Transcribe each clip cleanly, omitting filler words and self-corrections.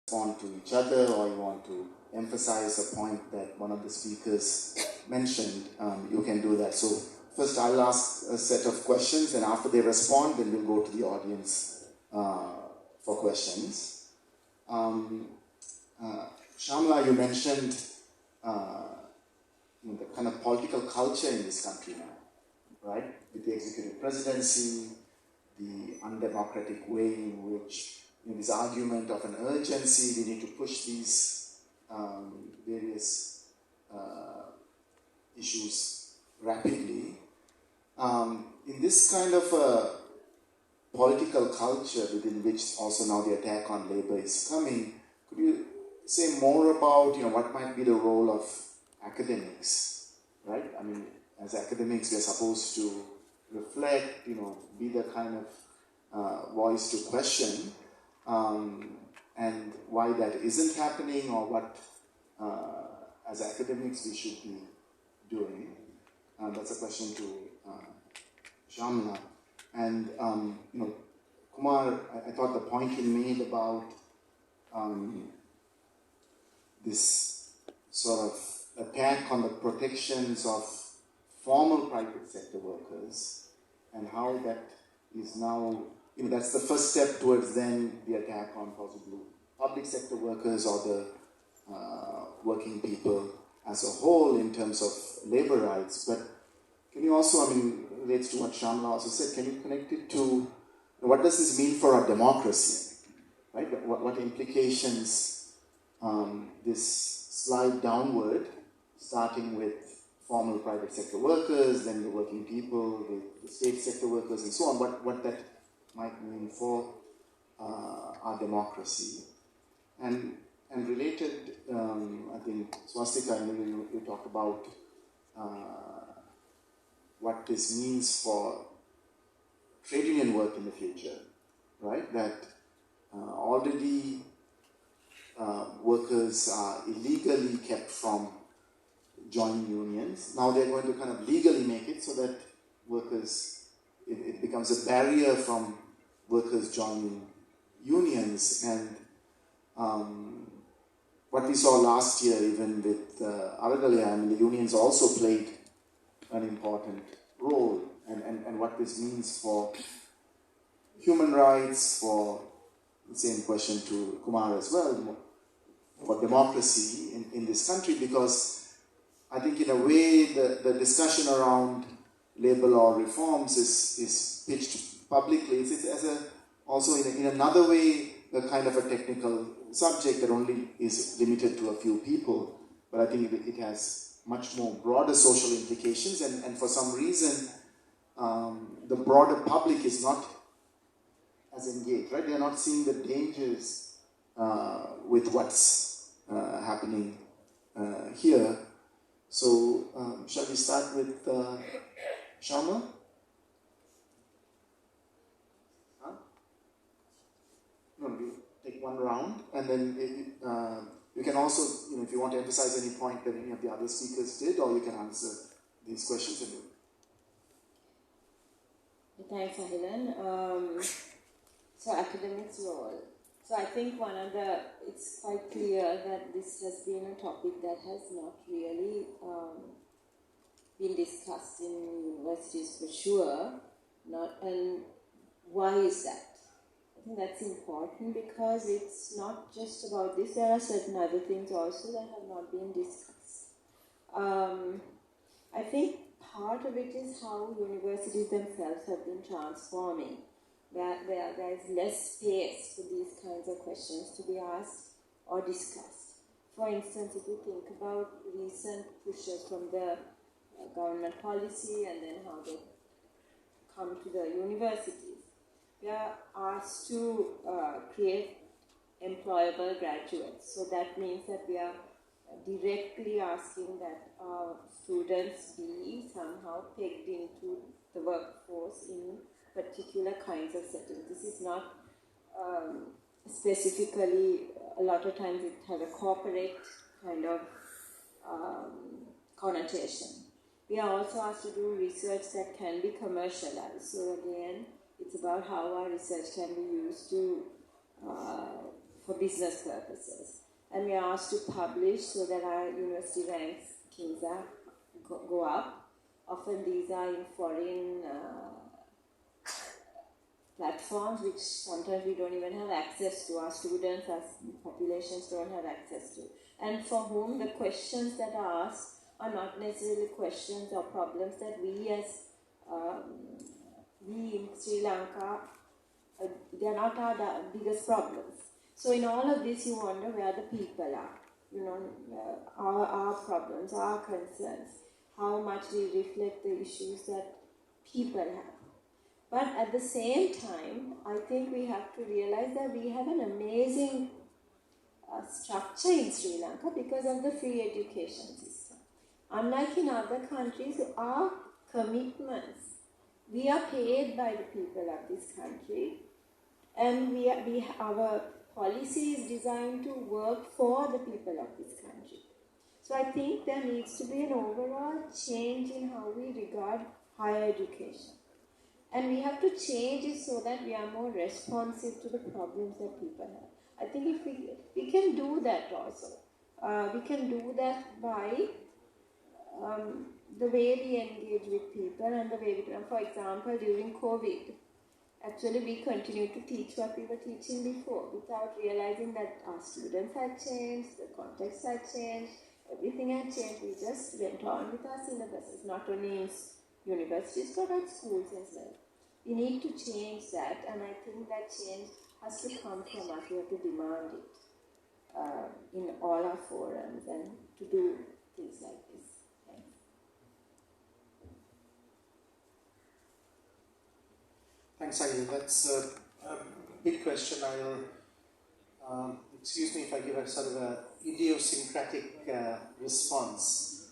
respond to each other, or you want to emphasize a point that one of the speakers mentioned, you can do that. So first I'll ask a set of questions, and after they respond, then we'll go to the audience for questions. Shamla, you mentioned the kind of political culture in this country now, right? With the executive presidency, the undemocratic way in which this argument of an urgency, we need to push these various issues rapidly. In this kind of a political culture within which also now the attack on labor is coming, could you say more about what might be the role of academics, right? I mean, as academics, we are supposed to reflect, be the kind of voice to question, and why that isn't happening, or what, as academics, we should be doing. That's a question to Shamla. And, Kumar, I thought the point you made about this sort of attack on the protections of formal private sector workers, and how that is now, that's the first step towards then the attack on possibly public sector workers or the working people as a whole in terms of labor rights. But can you also, relates to what Shamla also said, can you connect it to what does this mean for our democracy, right? What implications this slide downward, starting with formal private sector workers, then the working people, the state sector workers, and so on, what that might mean for our democracy. And related, I think, Swastika, you talked about what this means for trade union work in the future, right? That already workers are illegally kept from joining unions. Now they're going to kind of legally make it so that workers, it becomes a barrier from workers joining unions. And what we saw last year, even with Aragalaya, the unions also played an important role, and what this means for human rights, for the same question to Kumar as well, for democracy in this country, because I think in a way the discussion around labor law reforms is pitched publicly. It's as a, also in another way, a kind of a technical subject that only is limited to a few people, but I think it has much more broader social implications, and for some reason the broader public is not as engaged, right? They are not seeing the dangers with what's happening here. So shall we start with Sharma? Huh? No, we take one round, and then you can also, if you want to emphasize any point that any of the other speakers did, or you can answer these questions. Thanks, Ahilan. So academics role. So I think it's quite clear that this has been a topic that has not really been discussed in universities for sure. And why is that? I think that's important because it's not just about this. There are certain other things also that have not been discussed. I think part of it is how universities themselves have been transforming, where there is less space for these kinds of questions to be asked or discussed. For instance, if you think about recent pushes from the government policy and then how they come to the universities, we are asked to create employable graduates. So that means that we are directly asking that our students be somehow pegged into the workforce in particular kinds of settings. This is not specifically, a lot of times it has a corporate kind of connotation. We are also asked to do research that can be commercialized. So again, it's about how our research can be used to, for business purposes. And we are asked to publish so that our university rankings go up. Often these are in foreign platforms which sometimes we don't even have access to. Our students, our populations don't have access to. And for whom the questions that are asked are not necessarily questions or problems that we as we in Sri Lanka, they are not our biggest problems. So in all of this you wonder where the people are, you know, our problems, our concerns, how much we reflect the issues that people have. But at the same time, I think we have to realize that we have an amazing structure in Sri Lanka because of the free education system. Unlike in other countries, our commitments, we are paid by the people of this country, and our policy is designed to work for the people of this country. So I think there needs to be an overall change in how we regard higher education. And we have to change it so that we are more responsive to the problems that people have. I think if we can do that also. We can do that by the way we engage with people and the way we, for example, during COVID, actually we continued to teach what we were teaching before without realizing that our students had changed, the context had changed, everything had changed. We just went on with our syllabuses, not only in universities but at schools as well. We need to change that, and I think that change has to come from us. We have to demand it in all our forums and to do things like this. Thanks, Aida. That's a big question. I'll, excuse me if I give a sort of a idiosyncratic response.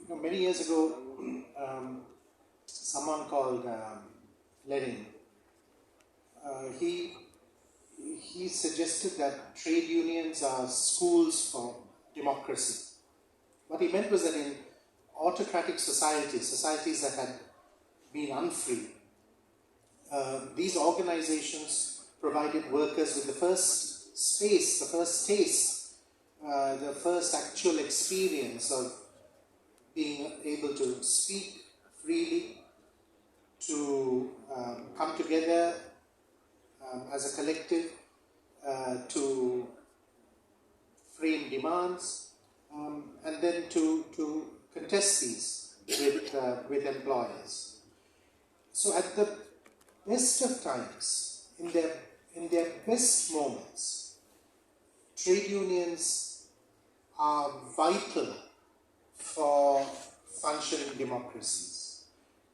Many years ago, someone called Lenin, he suggested that trade unions are schools for democracy. What he meant was that in autocratic societies that had been unfree, these organizations provided workers with the first space, the first taste, the first actual experience of being able to speak freely, to come together as a collective, to frame demands, and then to contest these with employers. So at the best of times, in their best moments, trade unions are vital for functioning democracies.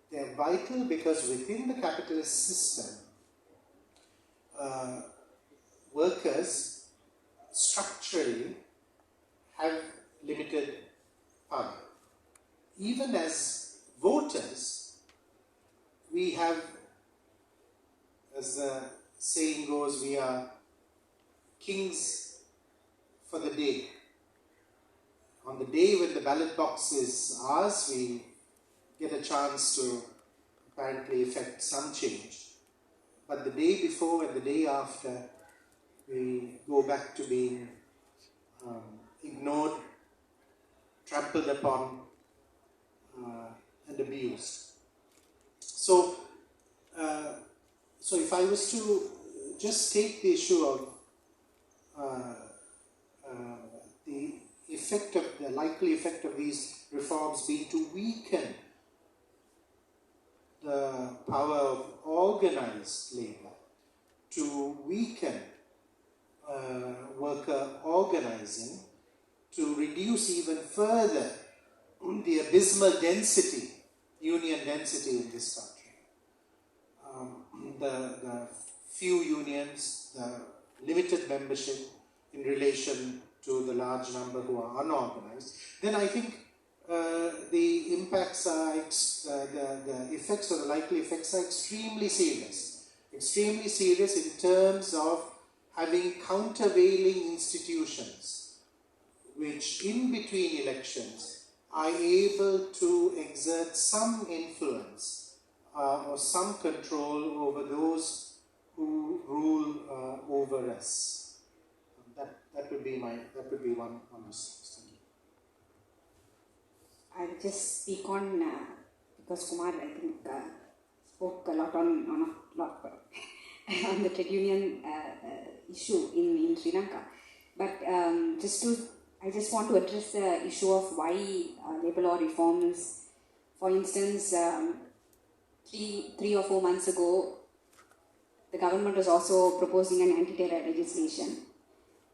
They're vital because within the capitalist system, workers structurally have limited power. Even as voters, we have, as the saying goes, we are kings for the day. On the day when the ballot box is ours, we get a chance to apparently effect some change. But the day before and the day after, we go back to being ignored, trampled upon, and abused. So if I was to just take the issue of the likely effect of these reforms being to weaken the power of organized labor, to weaken worker organizing, to reduce even further the abysmal density, union density in this country. The few unions, the limited membership in relation to the large number who are unorganized, then I think the impacts are, the effects or the likely effects are extremely serious. Extremely serious in terms of having countervailing institutions which in between elections are able to exert some influence or some control over those over us. That would be one response. Thank you. I'll just speak on because Kumar, I think, spoke a lot on the trade union issue in Sri Lanka. But I just want to address the issue of why labour law reforms. For instance, 3 or 4 months ago, the government was also proposing an anti-terror legislation.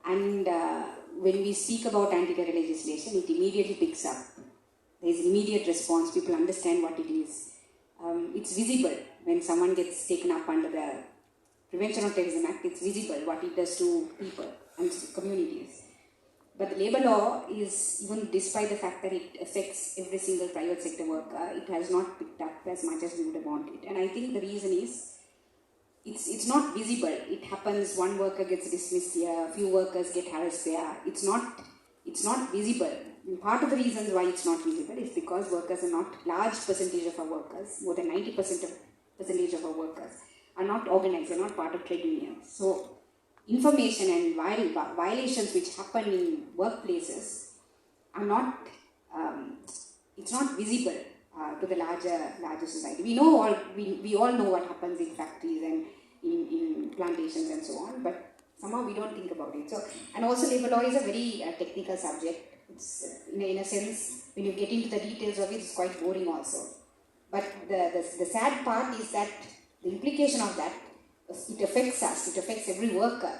And when we speak about anti-terror legislation, it immediately picks up. There is immediate response. People understand what it is. It's visible when someone gets taken up under the Prevention of Terrorism Act. It's visible what it does to people and communities. But the labour law is, even despite the fact that it affects every single private sector worker, it has not picked up as much as we would have wanted. And I think the reason is, it's not visible. It happens, one worker gets dismissed here, a few workers get harassed there. It's not visible. And part of the reasons why it's not visible is because workers are not, large percentage of our workers, more than 90% of our workers, are not organized, they're not part of trade unions. So information and violations which happen in workplaces are not, it's not visible to the larger society. We all know what happens in factories and in plantations and so on, but somehow we don't think about it. So, and also labour law is a very technical subject. It's in a sense, when you get into the details of it, it's quite boring also. But the sad part is that the implication of that, it affects us, it affects every worker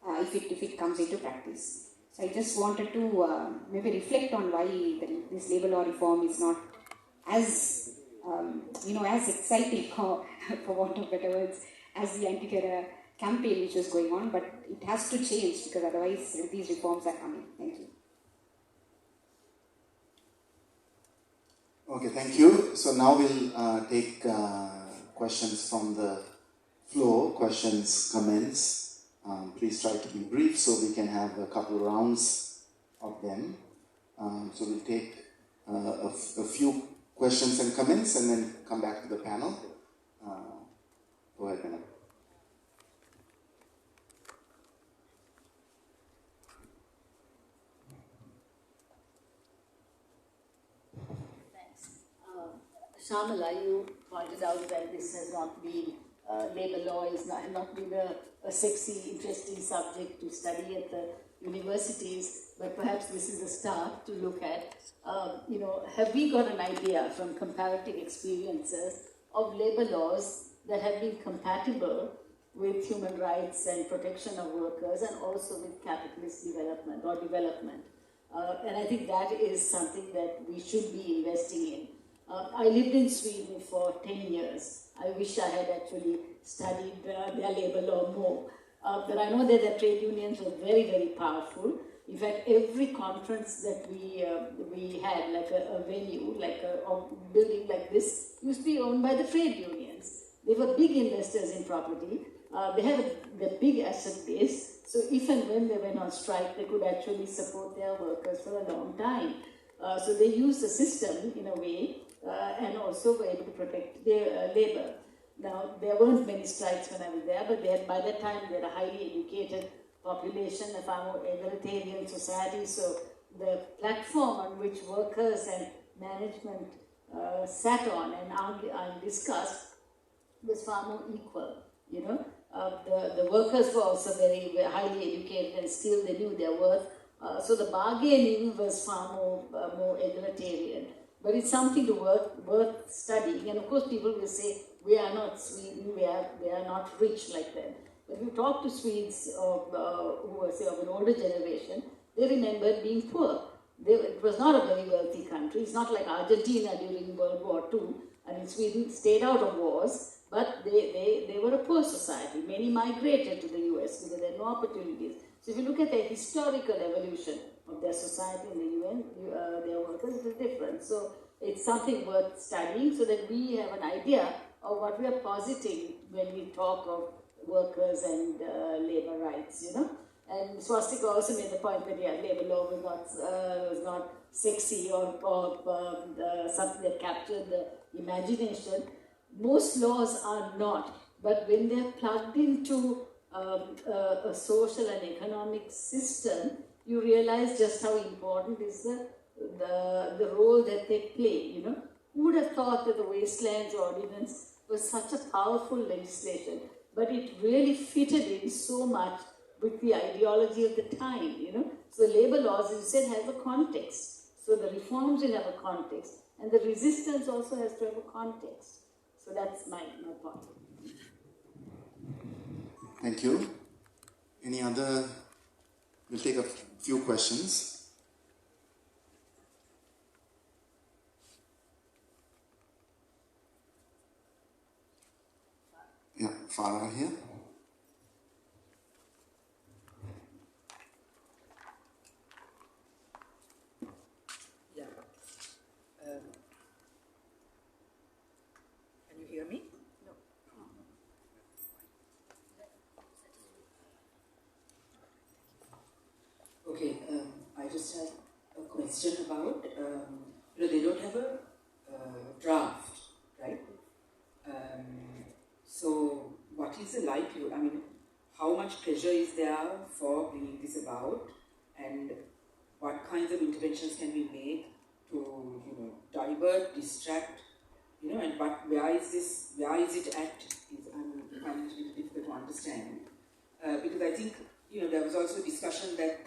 if it comes into practice. So I just wanted to maybe reflect on why this labour law reform is not as as exciting, for want of better words, as the anti-terror campaign which was going on. But it has to change because otherwise these reforms are coming. Thank you. Okay, thank you. So now we'll take questions from the floor, questions, comments. Please try to be brief so we can have a couple rounds of them. So we'll take a few questions and comments and then come back to the panel. Go ahead, Anna. Shamala, you pointed out that this has not been, labour law is not been a sexy, interesting subject to study at the universities, but perhaps this is a start to look at, have we got an idea from comparative experiences of labour laws that have been compatible with human rights and protection of workers and also with capitalist development or development. And I think that is something that we should be investing in. I lived in Sweden for 10 years. I wish I had actually studied their labour law more. But I know that the trade unions were very, very powerful. In fact, every conference that we had, like a venue, like a building like this, used to be owned by the trade unions. They were big investors in property. They had the big asset base. So if and when they went on strike, they could actually support their workers for a long time. So they used the system in a way and also were able to protect their labour. Now, there weren't many strikes when I was there, but by that time they had a highly educated population, a far more egalitarian society. So the platform on which workers and management sat on and argued and discussed was far more equal, The workers were also very, very highly educated and skilled, they knew their worth. So the bargaining was far more egalitarian. But it's something worth studying. And of course people will say, we are not Sweden, we are not rich like them. But if you talk to Swedes who are, say, of an older generation, they remembered being poor. It was not a very wealthy country. It's not like Argentina during World War II. I mean, Sweden stayed out of wars, but they were a poor society. Many migrated to the US because there were no opportunities. So if you look at the historical evolution of their society in the UN, their workers, it is different. So it's something worth studying so that we have an idea of what we are positing when we talk of workers and labour rights, And Swastika also made the point that labour law was not sexy or something that captured the imagination. Most laws are not, but when they're plugged into a social and economic system, you realize just how important is the role that they play, you know. Who would have thought that the Wastelands Ordinance was such a powerful legislation, but it really fitted in so much with the ideology of the time, you know. So labor laws, as you said, have a context. So the reforms will have a context, and the resistance also has to have a context. So that's my point. Thank you. Any other? We'll take a few questions. Yeah, Farah here. Yeah. Can you hear me? No. Okay. I just have a question about. They don't have a draft, right? So, what is the likelihood? I mean, how much pressure is there for bringing this about, and what kinds of interventions can we make to, divert, distract, and where is it at? I'm finding it a little difficult to understand, because I think, there was also a discussion that,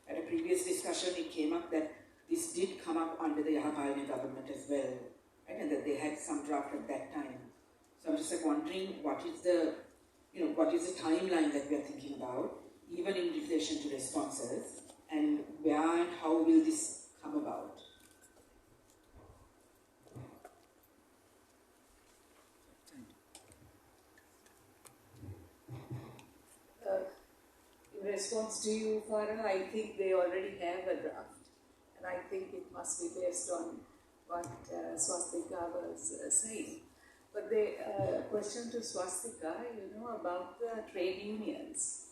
at a previous discussion, it came up that this did come up under the Yahapalana government as well, right? And that they had some draft at that time. So I'm just wondering what is the timeline that we are thinking about, even in relation to responses, and where and how will this come about? In response to you, Farah, I think they already have a draft, and I think it must be based on what Swastika was saying. But the question to Swastika, about the trade unions.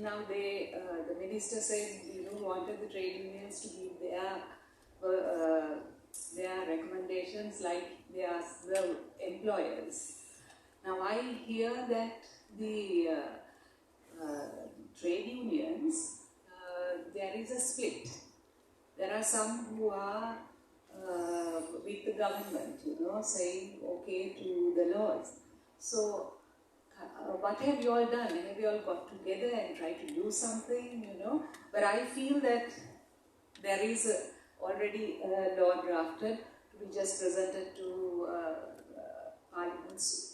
Now the minister said, wanted the trade unions to give their recommendations like they ask the employers. Now I hear that the trade unions, there is a split. There are some who are with the government, saying okay to the laws. So, what have you all done? Have you all got together and tried to do something, But I feel that there is already a law drafted to be just presented to Parliament soon.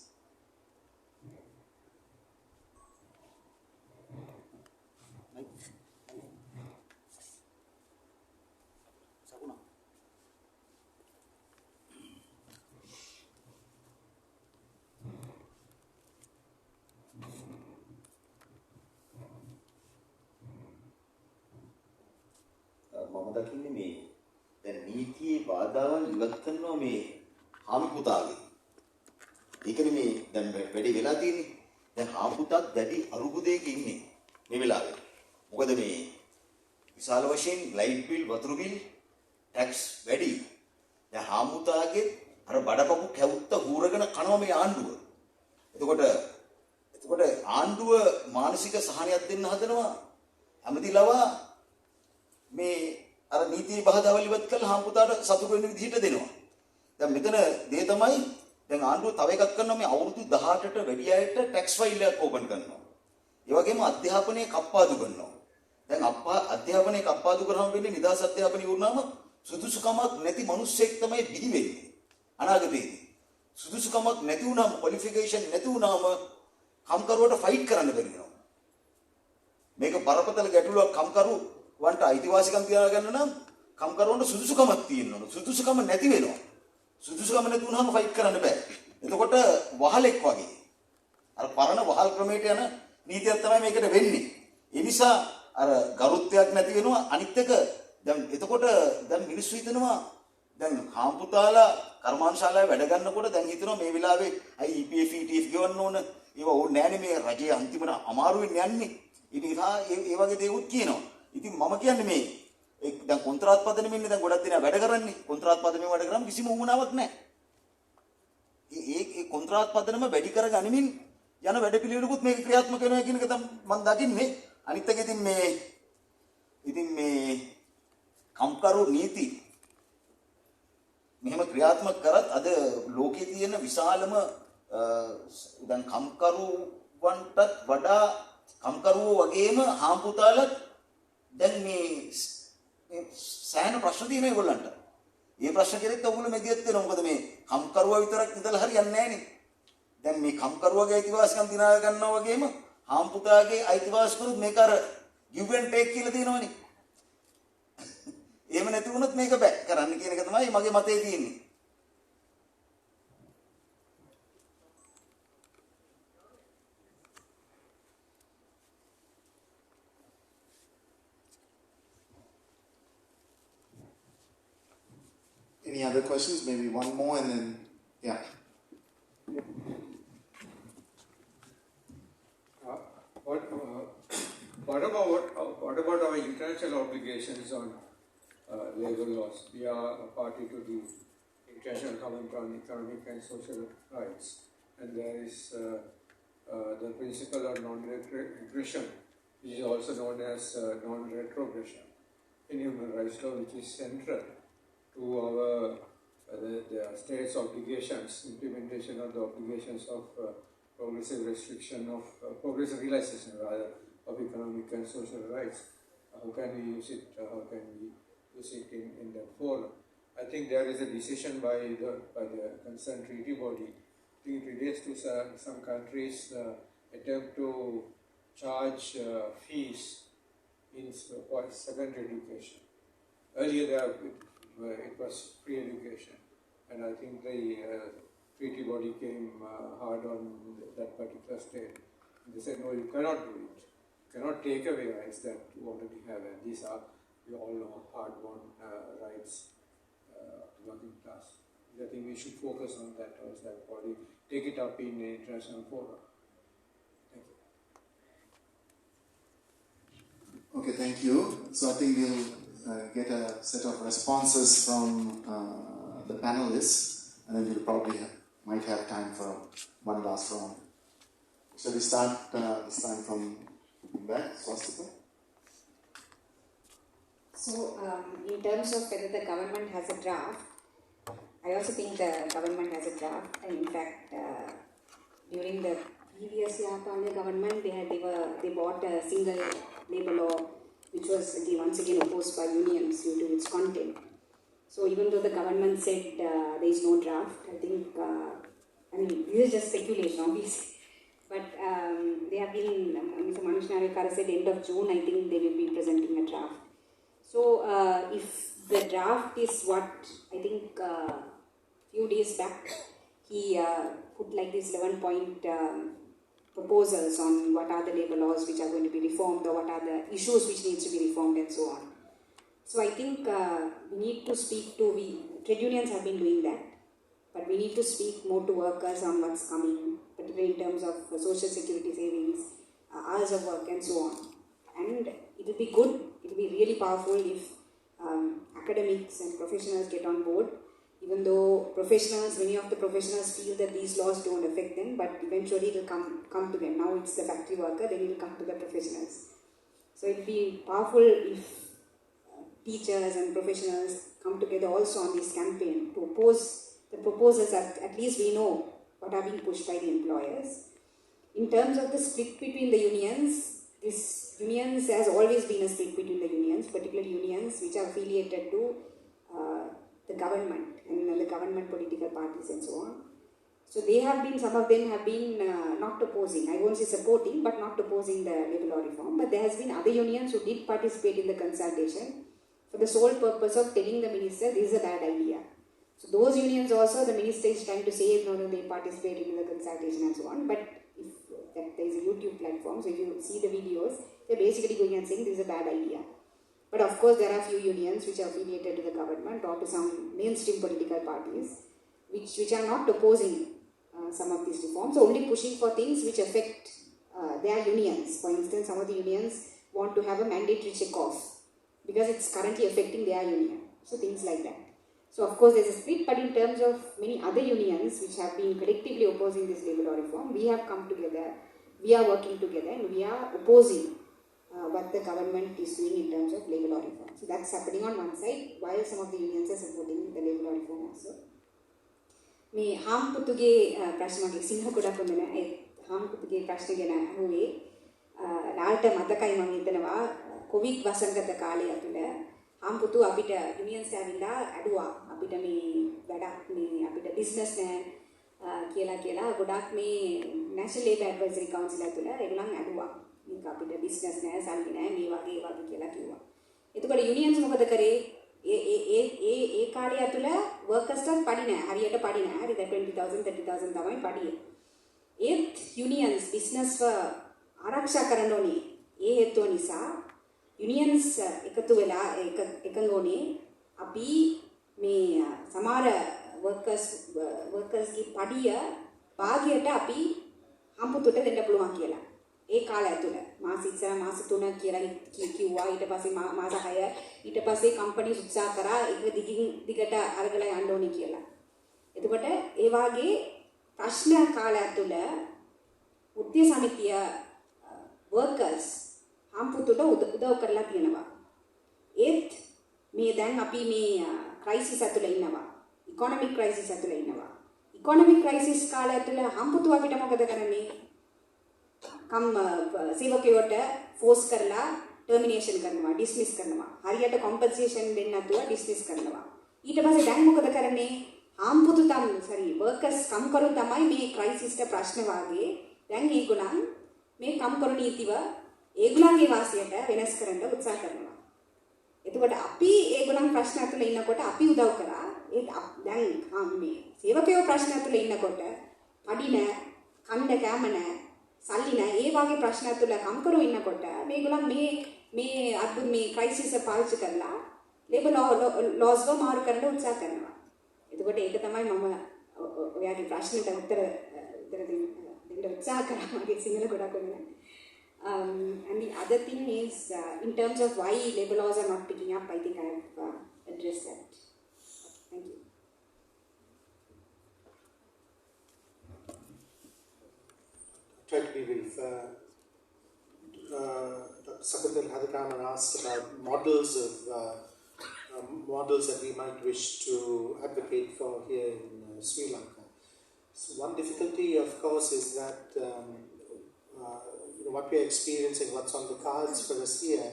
මම දකින්නේ මේ දැන් නීතියේ බාධාවල් ඉවත් කරනවා මේ හාමුදුරුවෝගේ. ඒකනේ මේ දැන් වැඩි වෙලා තියෙන්නේ. දැන් හාමුදුරුවෝත් වැඩි අරුබුදයක ඉන්නේ මේ වෙලාවේ. මොකද මේ විශාල වශයෙන් ලයිට් බිල්, වතුර බිල්, ටැක්ස් වැඩි. දැන් හාමුදුරුවෝගේ අර බඩපපු කැවුත්ත හූරගෙන කනවා මේ ආණ්ඩුව. එතකොට ආණ්ඩුව මානසික සහනයක් දෙන්න හදනවා. ඇමතිලවා මේ අර නීති බාධාවල් ඉවත් කරලා හාමුදුරුවෝට සතුටු වෙන විදිහට දෙනවා. දැන් මෙතන දේ තමයි දැන් ආණ්ඩුව තව එකක් කරනවා මේ අවුරුදු 18ට වැඩි අයට ටැක්ස් ෆයිල් එකක් ඕපන් කරනවා. ඒ වගේම අධ්‍යාපනයේ කප්පාදු කරනවා. දැන් අධ්‍යාපනයේ කප්පාදු කරාම වෙන්නේ නිදහස් අධ්‍යාපනය වුණාම සුදුසුකමක් නැති මිනිස්සෙක් තමයි බිහි වෙන්නේ. අනාගතයේදී සුදුසුකමක් නැති වුණාම ක්වොලිෆිකේෂන් නැති වුණාම කම්කරුවට ෆයිට් කරන්න බැරි වෙනවා. මේක බරපතල ගැටලුවක් කම්කරුවන්ට අයිතිවාසිකම් තියාගන්න නම් කම්කරුවන්ට සුදුසුකමක් තියෙන්න ඕන. සුදුසුකම නැති වෙනවා. සුදුසුකම නැති වුණාම ෆයිට් කරන්න බෑ. එතකොට වහලෙක් වගේ. අර පරණ වහල් ක්‍රමයට යන නීතියක් තමයි මේකට වෙන්නේ. ඒ නිසා අර ගරුත්වයක් නැති වෙනවා. අනිත් එක දැන් එතකොට දැන් මිනිස්සු හිතනවා දැන් හාම්පුතාලා කර්මාන්තශාලාවේ වැඩ ගන්නකොට දැන් හිතනවා මේ වෙලාවේ අයි EPF ETF ගෙවන්න ඕන. ඒවා ඕනේ නෑනේ මේ රජයේ අන්තිමට අමාරුවෙන් යන්නේ. ඉතින් ඒ වගේ දේවල් කියනවා. ඉතින් මම කියන්නේ මේ දැන් කොන්ත්‍රාත් පදනමෙන් දැන් ගොඩක් දෙනා වැඩ කරන්නේ. කොන්ත්‍රාත් පදනමෙන් වැඩ කරාම කිසිම උවමනාවක් නැහැ. ඒ කොන්ත්‍රාත් පදනම වැඩි කරගනිමින් යන වැඩපිළිවෙලකුත් මේක ක්‍රියාත්මක වෙනවා කියන එක තමයි මම දකින්නේ. අනිත් එක ඉතින් මේ කම්කරු නීති මෙහෙම ක්‍රියාත්මක කරත් අද ලෝකයේ තියෙන විශාලම දැන් කම්කරුවන්ටත් වඩා කම්කරුවෝ වගේම හාම්පුතාලත් දැන් මේ සෑහෙන ප්‍රශ්න තියෙනවා ඒගොල්ලන්ට. මේ ප්‍රශ්න කෙරෙත් ඔයගොල්ලෝ මෙදියත් වෙනවා. මොකද මේ කම්කරුවා විතරක් ඉඳලා හරියන්නේ නැහැ නේ. දැන් මේ කම්කරුවාගේ අයිතිවාසිකම් දිනා ගන්නවා වගේම හාම්පුතාගේ අයිතිවාසිකම් මේක අර give and take කියලා තියෙනවනේ. එහෙම නැති වුණොත් මේක බෑ කරන්න කියන එක තමයි මගේ මතේ තියෙන්නේ. Any other questions? Maybe one more and then, yeah. What about our international obligations on labor laws? We are a party to the International Covenant on Economic and Social Rights, and there is the principle of non-aggression, which is also known as non-retrogression in human rights law, which is central to our the state's obligations, implementation of the obligations of progressive restriction of progressive realization rather of economic and social rights. How can we use it? How can we use it in that forum? I think there is a decision by the concerned treaty body. I think it relates to some countries' attempt to charge fees for secondary education. Earlier it was free education, and I think the treaty body came hard on that particular state. They said, no, you cannot do it. You cannot take away rights that you already have, and these are, we all know, hard-won rights of the working class. I think we should focus on that as that body, take it up in the international forum. Thank you. Okay, thank you. So I think we'll get a set of responses from the panelists, and then we'll probably might have time for one last round. Shall we start this time from back, Swastika? So, in terms of whether the government has a draft, I also think the government has a draft, and in fact, during the previous Yapali government, they bought a single labor law, which was once again opposed by unions due to its content. So even though the government said there is no draft, I think, this is just speculation obviously, but they have been, Mr. Manush Navekara said end of June, I think they will be presenting a draft. So if the draft is what, I think few days back, he put like this 11-point proposals on what are the labor laws which are going to be reformed, or what are the issues which needs to be reformed, and so on. So I think we need to speak to, trade unions have been doing that, but we need to speak more to workers on what's coming, particularly in terms of social security savings, hours of work, and so on. And it will be good, it will be really powerful if academics and professionals get on board, even though many of the professionals feel that these laws don't affect them, but eventually it will come to them. Now it's the factory worker, then it will come to the professionals. So it will be powerful if teachers and professionals come together also on this campaign to oppose the proposals that at least we know what are being pushed by the employers. In terms of the split between the unions, unions has always been a split between the unions, particularly unions which are affiliated to the government and the government political parties and so on. So some of them have been not opposing, I won't say supporting, but not opposing the labor law reform. But there has been other unions who did participate in the consultation for the sole purpose of telling the minister this is a bad idea. So those unions also, the minister is trying to say, no, they participated in the consultation and so on. But if there is a YouTube platform, so if you see the videos, they're basically going and saying this is a bad idea. But of course, there are few unions which are affiliated to the government or to some mainstream political parties which are not opposing some of these reforms, only pushing for things which affect their unions. For instance, some of the unions want to have a mandatory check-off because it's currently affecting their union. So things like that. So of course there's a split, but in terms of many other unions which have been collectively opposing this labour law reform, we have come together, we are working together, and we are opposing what the government is doing in terms of labour law reform. So that's happening on one side, while some of the unions are supporting the labour law reform also. මේ හාම්පුතුගේ ප්‍රශ්න වගේ සිංහ ගොඩක් හොඳ නෑ. ඒ හාම්පුතුගේ ප්‍රශ්න ගැන අහුවේ ලාල්ට මතකයි මම හිතනවා කොවිඩ් වසංගත කාලය තුළ හාම්පුතු අපිට යුනියන්ස් ඇවිල්ලා අඩුවා. අපිට මේ වැඩක් මේ අපිට බිස්නස් නෑ කියලා ගොඩක් මේ National Labour Advisory Council ඇතුළ ඒගොල්ලන් අඩුවා. මේක අපිට බිස්නස් නෑ සල්ලි නෑ මේ වගේ කියලා කිව්වා. එතකොට යුනියන්ස් මොකද කරේ? ඒ කාලය ඇතුළ වර්කර්ස්ට පඩි නෑ. හරියට පඩි නෑ. හරිද 20,000 30,000 තමයි පඩිය. ඒත් යුනියන්ස් බිස්නස් ආරක්ෂා කරන්න ඕනේ. ඒ හේතුව නිසා යුනියන්ස් එකතු වෙලා එකඟෝනේ අපි මේ සමහර වර්කර්ස්ගේ පඩිය භාගයට අපි හම්පුතුට දෙන්න පුළුවන් කියලා. ඒ කාලය ඇතුළ මාස ඉස්සර මාස 3 කියලා කිව්වා. ඊට පස්සේ මාස 6 ඊට පස්සේ කම්පැනි උත්සාහ කරා ඒක දිගට අරගෙන යන්න ඕනේ කියලා. එතකොට ඒ වාගේ ප්‍රශ්න කාලය ඇතුළ උද්‍ය සමිතිය workers හම්පුතුට උදව් කරලා තියෙනවා. ඒත් මේ දැන් අපි මේ ක්‍රයිසිස් ඇතුළ ඉන්නවා. ඉකොනොමික් ක්‍රයිසිස් ඇතුළ ඉන්නවා. ඉකොනොමික් ක්‍රයිසිස් කාලය ඇතුළ හම්පුතු අපිට මොකද කරන්නේ? සේවකයෝට ෆෝස් කරලා ටර්මිනේෂන් කරනවා, ඩිස්මිස් කරනවා. හරියට කොම්පන්සේෂන් දෙන්න නැතුව ඩිස්මිස් කරනවා. ඊට පස්සේ දැන් මොකද කරන්නේ? හම්පුතු වර්කර්ස් කම්කරු තමයි මේ ක්‍රයිසිස්ට ප්‍රශ්න වාගේ දැන් ඒගොල්ලන් මේ කම්කරු නීතිව ඒගොල්ලන්ගේ වාසියට වෙනස් කරන්න උත්සාහ කරනවා. එතකොට අපි ඒගොල්ලන් ප්‍රශ්න ඇතුළේ ඉන්නකොට අපි උදව් කරා. දැන් මේ සේවකයෝ ප්‍රශ්න ඇතුළේ ඉන්නකොට පඩි නෑ, කන්න කෑම නෑ, සල්ලි නෑ. ඒ වගේ ප්‍රශ්න ඇතුළේ කම්කරු ඉන්නකොට මේගොල්ලන් මේ අද්භුත මේ ක්‍රයිසිස් එක පාවිච්චි කරලා ලේබර් ලෝස් එක මාරු කරන්න උත්සාහ කරනවා. එතකොට ඒක තමයි මම ඔයාගේ ප්‍රශ්නෙට උත්තර දෙන්න උත්සාහ කරා. මගේ සිංහල ගොඩක් වෙන්නේ. And the other thing is, in terms of why labour laws are not picking up, I think I have addressed that. Thank you. Try to be brief. Dr. Sakuldal Hadakaman asked about models that we might wish to advocate for here in Sri Lanka. So one difficulty, of course, is that what we are experiencing, what's on the cards for us here,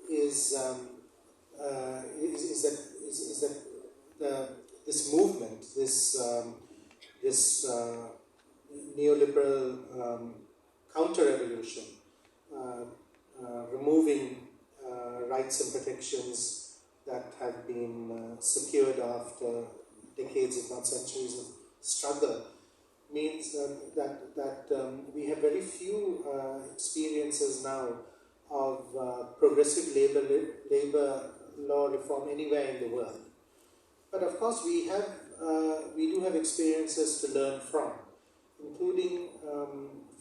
is that this movement, this neoliberal counter-revolution, removing rights and protections that have been secured after decades, if not centuries, of struggle, means that we have very few experiences now of progressive labor law reform anywhere in the world. But of course, we do have experiences to learn from, including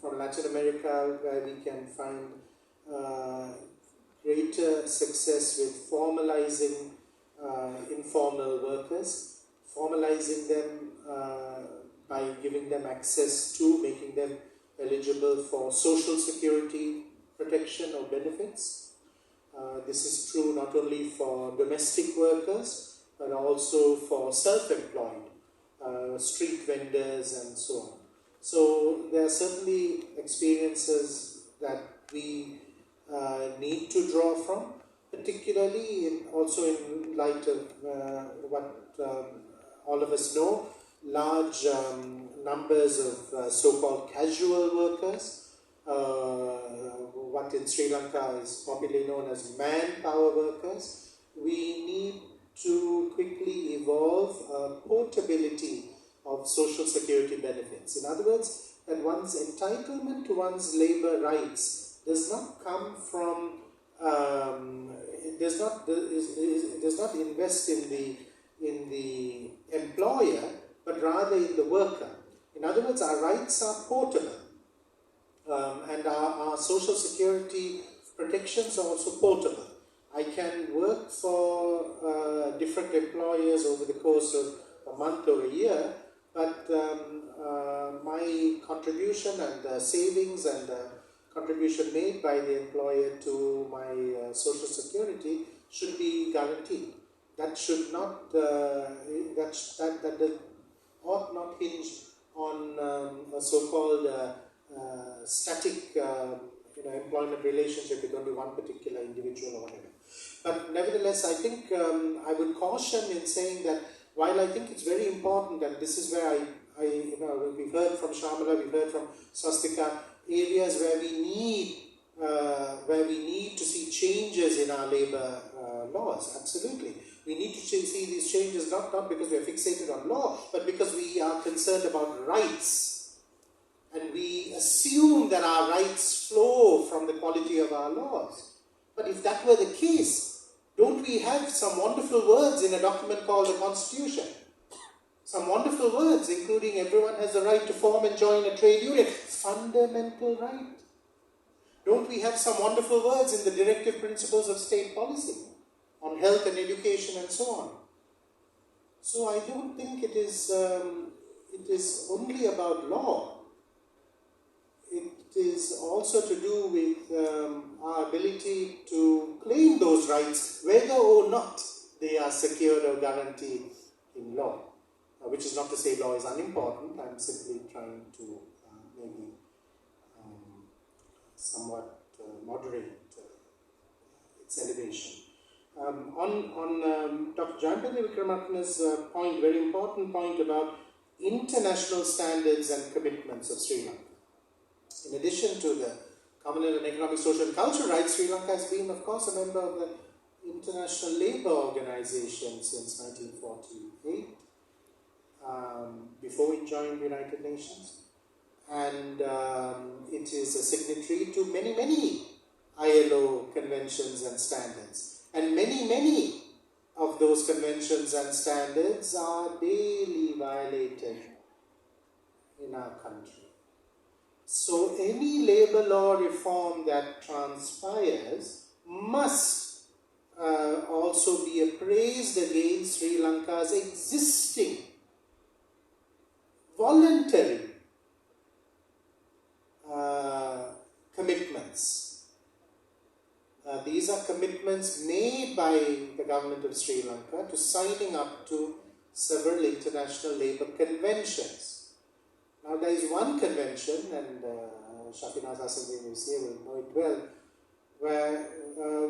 from Latin America, where we can find greater success with formalizing informal workers, formalizing them by giving them access to, making them eligible for social security protection or benefits. This is true not only for domestic workers, but also for self-employed, street vendors and so on. So there are certainly experiences that we need to draw from, particularly also in light of what all of us know, large numbers of so-called casual workers, what in Sri Lanka is popularly known as manpower workers. We need to quickly evolve portability of social security benefits. In other words, that one's entitlement to one's labor rights does not come from, does not invest in the employer, but rather in the worker. In other words, our rights are portable, and our social security protections are also portable. I can work for different employers over the course of a month or a year, but my contribution and the savings and the contribution made by the employer to my social security should be guaranteed. That should not that ought not hinge on a so-called static employment relationship with only one particular individual or whatever. But nevertheless, I think I would caution in saying that while I think it's very important, and this is where we've heard from Shamala, we've heard from Swastika, areas where we need to see changes in our labour laws. Absolutely, we need to see these changes not because we are fixated on law, but because we are concerned about rights, and we assume that our rights flow from the quality of our laws. But if that were the case, don't we have some wonderful words in a document called the Constitution? Some wonderful words, including everyone has the right to form and join a trade union. Fundamental right. Don't we have some wonderful words in the directive principles of state policy on health and education and so on? So I don't think it is only about law. It is also to do with our ability to claim those rights, whether or not they are secured or guaranteed in law. Which is not to say law is unimportant. I'm simply trying to maybe somewhat moderate its elevation. On Dr. Jayapathy Vikramatne's point, very important point about international standards and commitments of Sri Lanka. In addition to the Commonwealth and Economic, Social and Cultural Rights, Sri Lanka has been, of course, a member of the International Labour Organization since 1948, before it joined the United Nations. And it is a signatory to many ILO conventions and standards. And many of those conventions and standards are daily violated in our country. So any labour law reform that transpires must also be appraised against Sri Lanka's existing voluntary commitments. These are commitments made by the government of Sri Lanka to signing up to several international labour conventions. Now there is one convention, and Shafina's Hassan will know it well,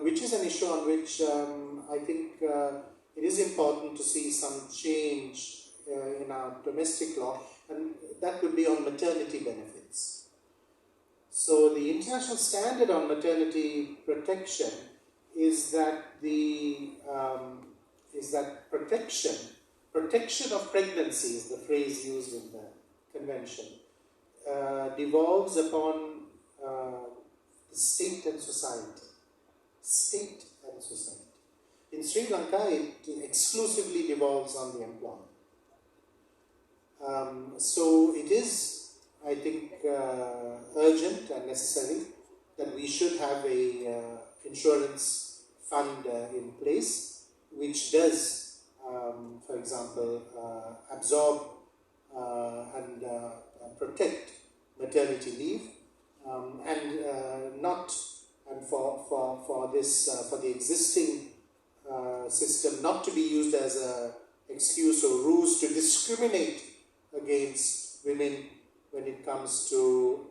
which is an issue on which I think it is important to see some change in our domestic law, and that would be on maternity benefits. So the international standard on maternity protection is that protection of pregnancy is the phrase used in the convention, devolves upon the state and society. State and society. In Sri Lanka, it exclusively devolves on the employer. So it is, I think, urgent and necessary that we should have a insurance fund in place, which does, for example, absorb and protect maternity leave, and for the existing system not to be used as an excuse or ruse to discriminate against women when it comes to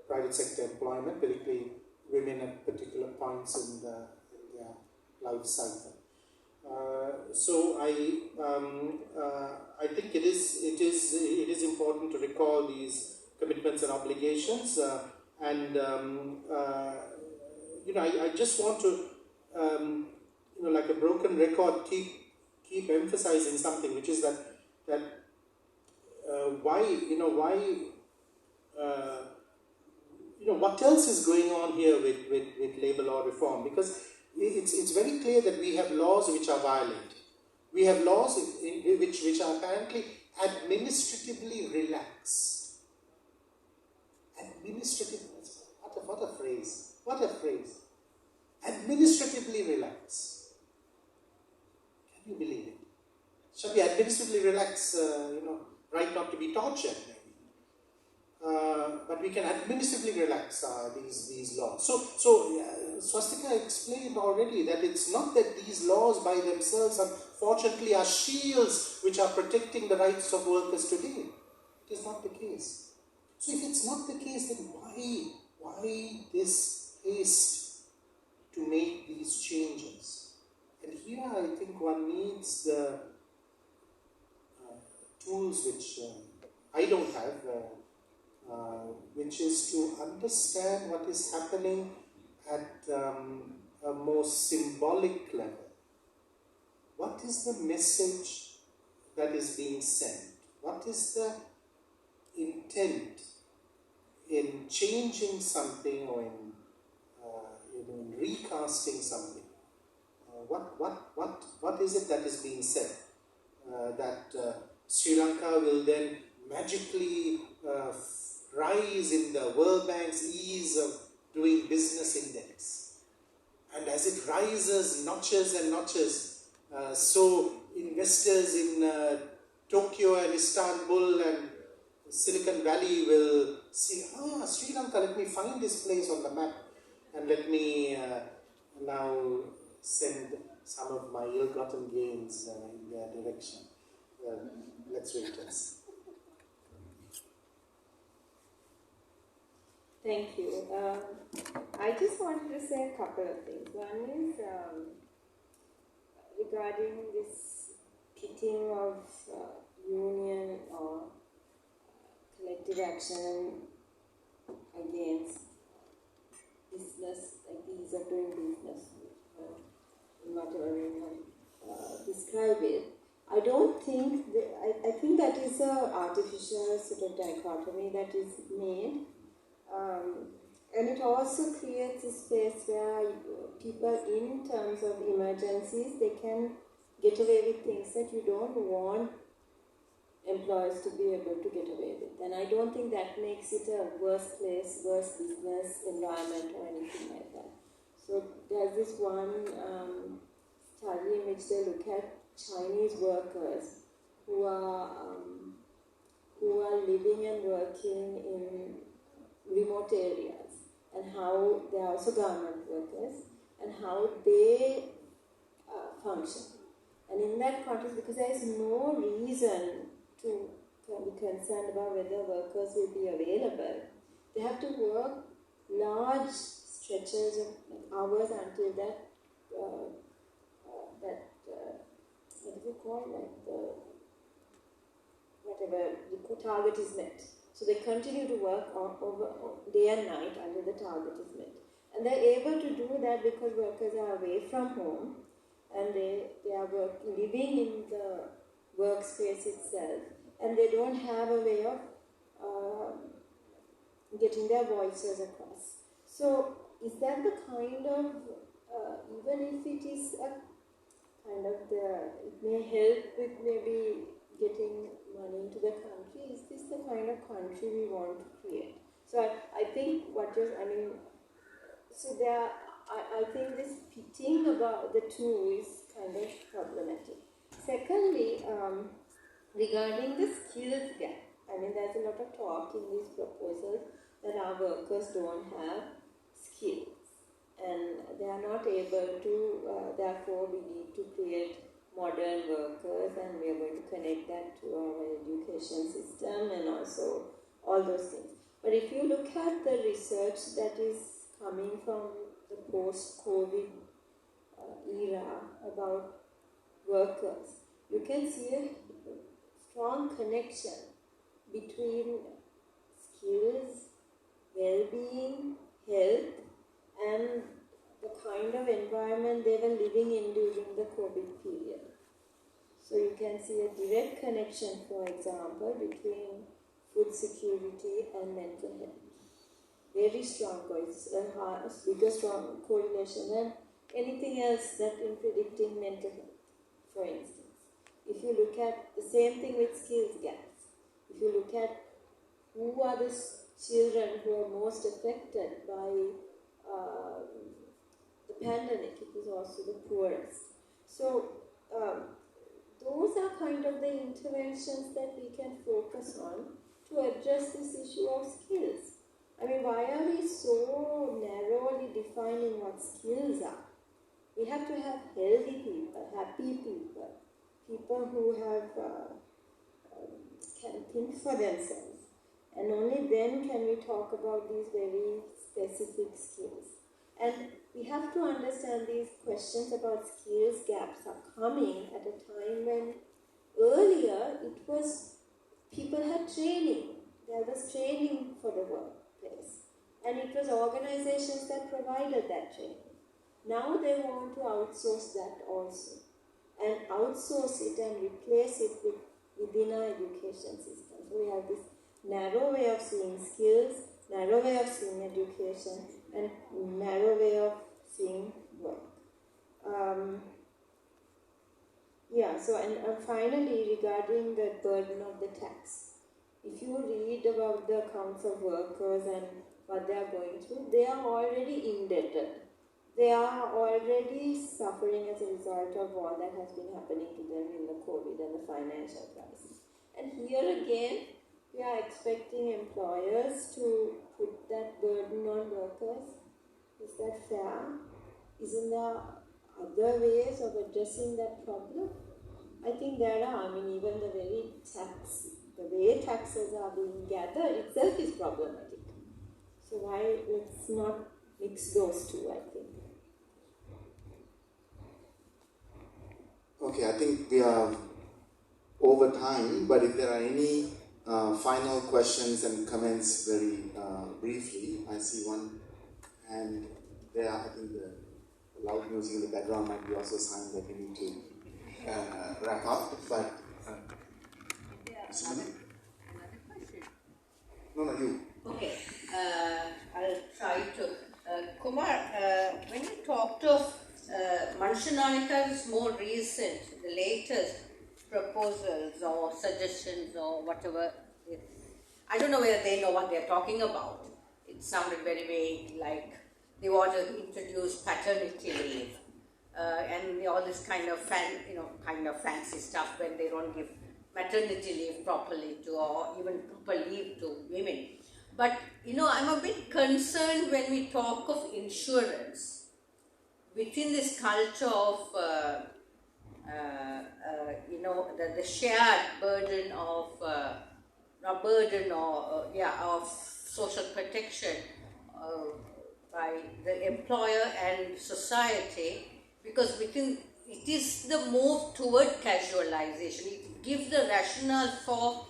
private sector employment, particularly women at particular points in their life cycle. So I think it is important to recall these commitments and obligations, I just want to like a broken record keep emphasizing something, which is that what else is going on here with labour law reform, because it's very clear that we have laws which are violated. We have laws which are apparently administratively relaxed. Administrative, what a phrase. Administrative administratively relax. Can you believe it? Shall we administratively relax, right not to be tortured, maybe? But we can administratively relax these laws. So Swastika explained already that it's not that these laws by themselves, unfortunately, are shields which are protecting the rights of workers today. It is not the case. So if it's not the case, then why this haste to make these changes? And here I think one needs the tools which I don't have, which is to understand what is happening at a more symbolic level. What is the message that is being sent? What is the intent in changing something or in recasting something? What is it that is being said? That Sri Lanka will then magically rise in the World Bank's ease of doing business index. And as it rises notches and notches, so investors in Tokyo and Istanbul and Silicon Valley will see, Sri Lanka, let me find this place on the map and let me now send some of my ill-gotten gains in their direction. Well, let's wait and see. Thank you. I just wanted to say a couple of things. One is regarding this pitting of union or collective action against business, like ease of doing business, in whatever you want describe it. I don't think, I think that is an artificial sort of dichotomy that is made. And it also creates a space where people, in terms of emergencies, they can get away with things that you don't want employers to be able to get away with. And I don't think that makes it a worse place, worse business environment or anything like that. So there's this one study in which they look at Chinese workers who are living and working in remote areas, and how they are also government workers, and how they function. And in that context, because there is no reason to be concerned about whether workers will be available, they have to work large stretches of hours until that what do you call whatever the target is met. So they continue to work over day and night until the target is met. And they're able to do that because workers are away from home and they are living in the workspace itself, and they don't have a way of getting their voices across. So is that the kind of, even if it is a kind of it may help with maybe getting money into the country, is this the kind of country we want to create? So I think so there, I think this pitting about the two is kind of problematic. Secondly, regarding the skills gap, there's a lot of talk in these proposals that our workers don't have skills and they are not able to, therefore we need to create modern workers, and we are going to connect that to our education system and also all those things. But if you look at the research that is coming from the post-COVID era about workers, you can see a strong connection between skills, well-being, health, and the kind of environment they were living in during the COVID period. So you can see a direct connection, for example, between food security and mental health. Very strong, it's a bigger strong correlation than anything else that in predicting mental health, for instance. If you look at the same thing with skills gaps, if you look at who are the children who are most affected by the pandemic, it was goes to the poorest. So those are kind of the interventions that we can focus on to address this issue of skills. I mean, why are we so narrowly defining what skills are? We have to have healthy people, happy people, people who have can think for themselves. And only then can we talk about these very specific skills. And we have to understand these questions about skills gaps are coming at a time when earlier it was people had training. There was training for the workplace. And it was organizations that provided that training. Now they want to outsource that also. And outsource it and replace it within our education system. So we have this narrow way of seeing skills, narrow way of seeing education, and narrow way of seeing work. And finally, regarding the burden of the tax. If you read about the accounts of workers and what they are going through, they are already indebted. They are already suffering as a result of all that has been happening to them in the COVID and the financial crisis. And here again, we are expecting employers to put that burden on workers. Is that fair? Isn't there other ways of addressing that problem? I think there are. I mean, even the way taxes are being gathered itself is problematic. So why let's not mix those two, I think. Okay, I think we are over time, but if there are any final questions and comments very briefly, I see one hand there. I think the loud music in the background might be also a sign that we need to wrap up, but Another question. No, you. Okay, I'll try to. Kumar, when you talked of Manshananika's more recent, the latest proposals or suggestions or whatever, I don't know whether they know what they're talking about. It sounded very vague, like they want to introduce paternity leave and all this kind of fancy stuff when they don't give maternity leave properly to, or even proper leave to women. But I'm a bit concerned when we talk of insurance within this culture of the shared burden of of social protection by the employer and society, because it is the move toward casualization. It gives the rationale for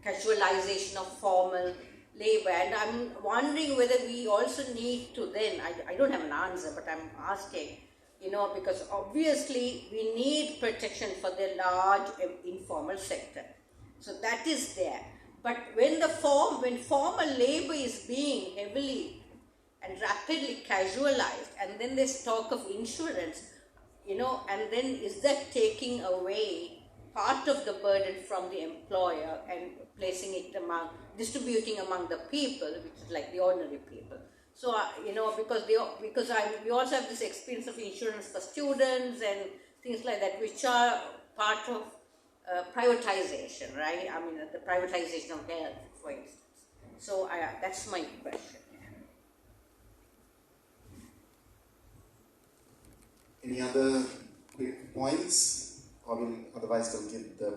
casualization of formal labor, and I'm wondering whether we also need to then, I don't have an answer, but I'm asking, because obviously we need protection for the large informal sector. So that is there. But when formal labor is being heavily and rapidly casualized, and then there's talk of insurance, and then is that taking away part of the burden from the employer and placing it distributing among the people, which is like the ordinary people. So, because we also have this experience of insurance for students and things like that, which are part of privatization, right? I mean, the privatization of health, for instance. So, that's my question. Any other quick points? Otherwise, we'll give the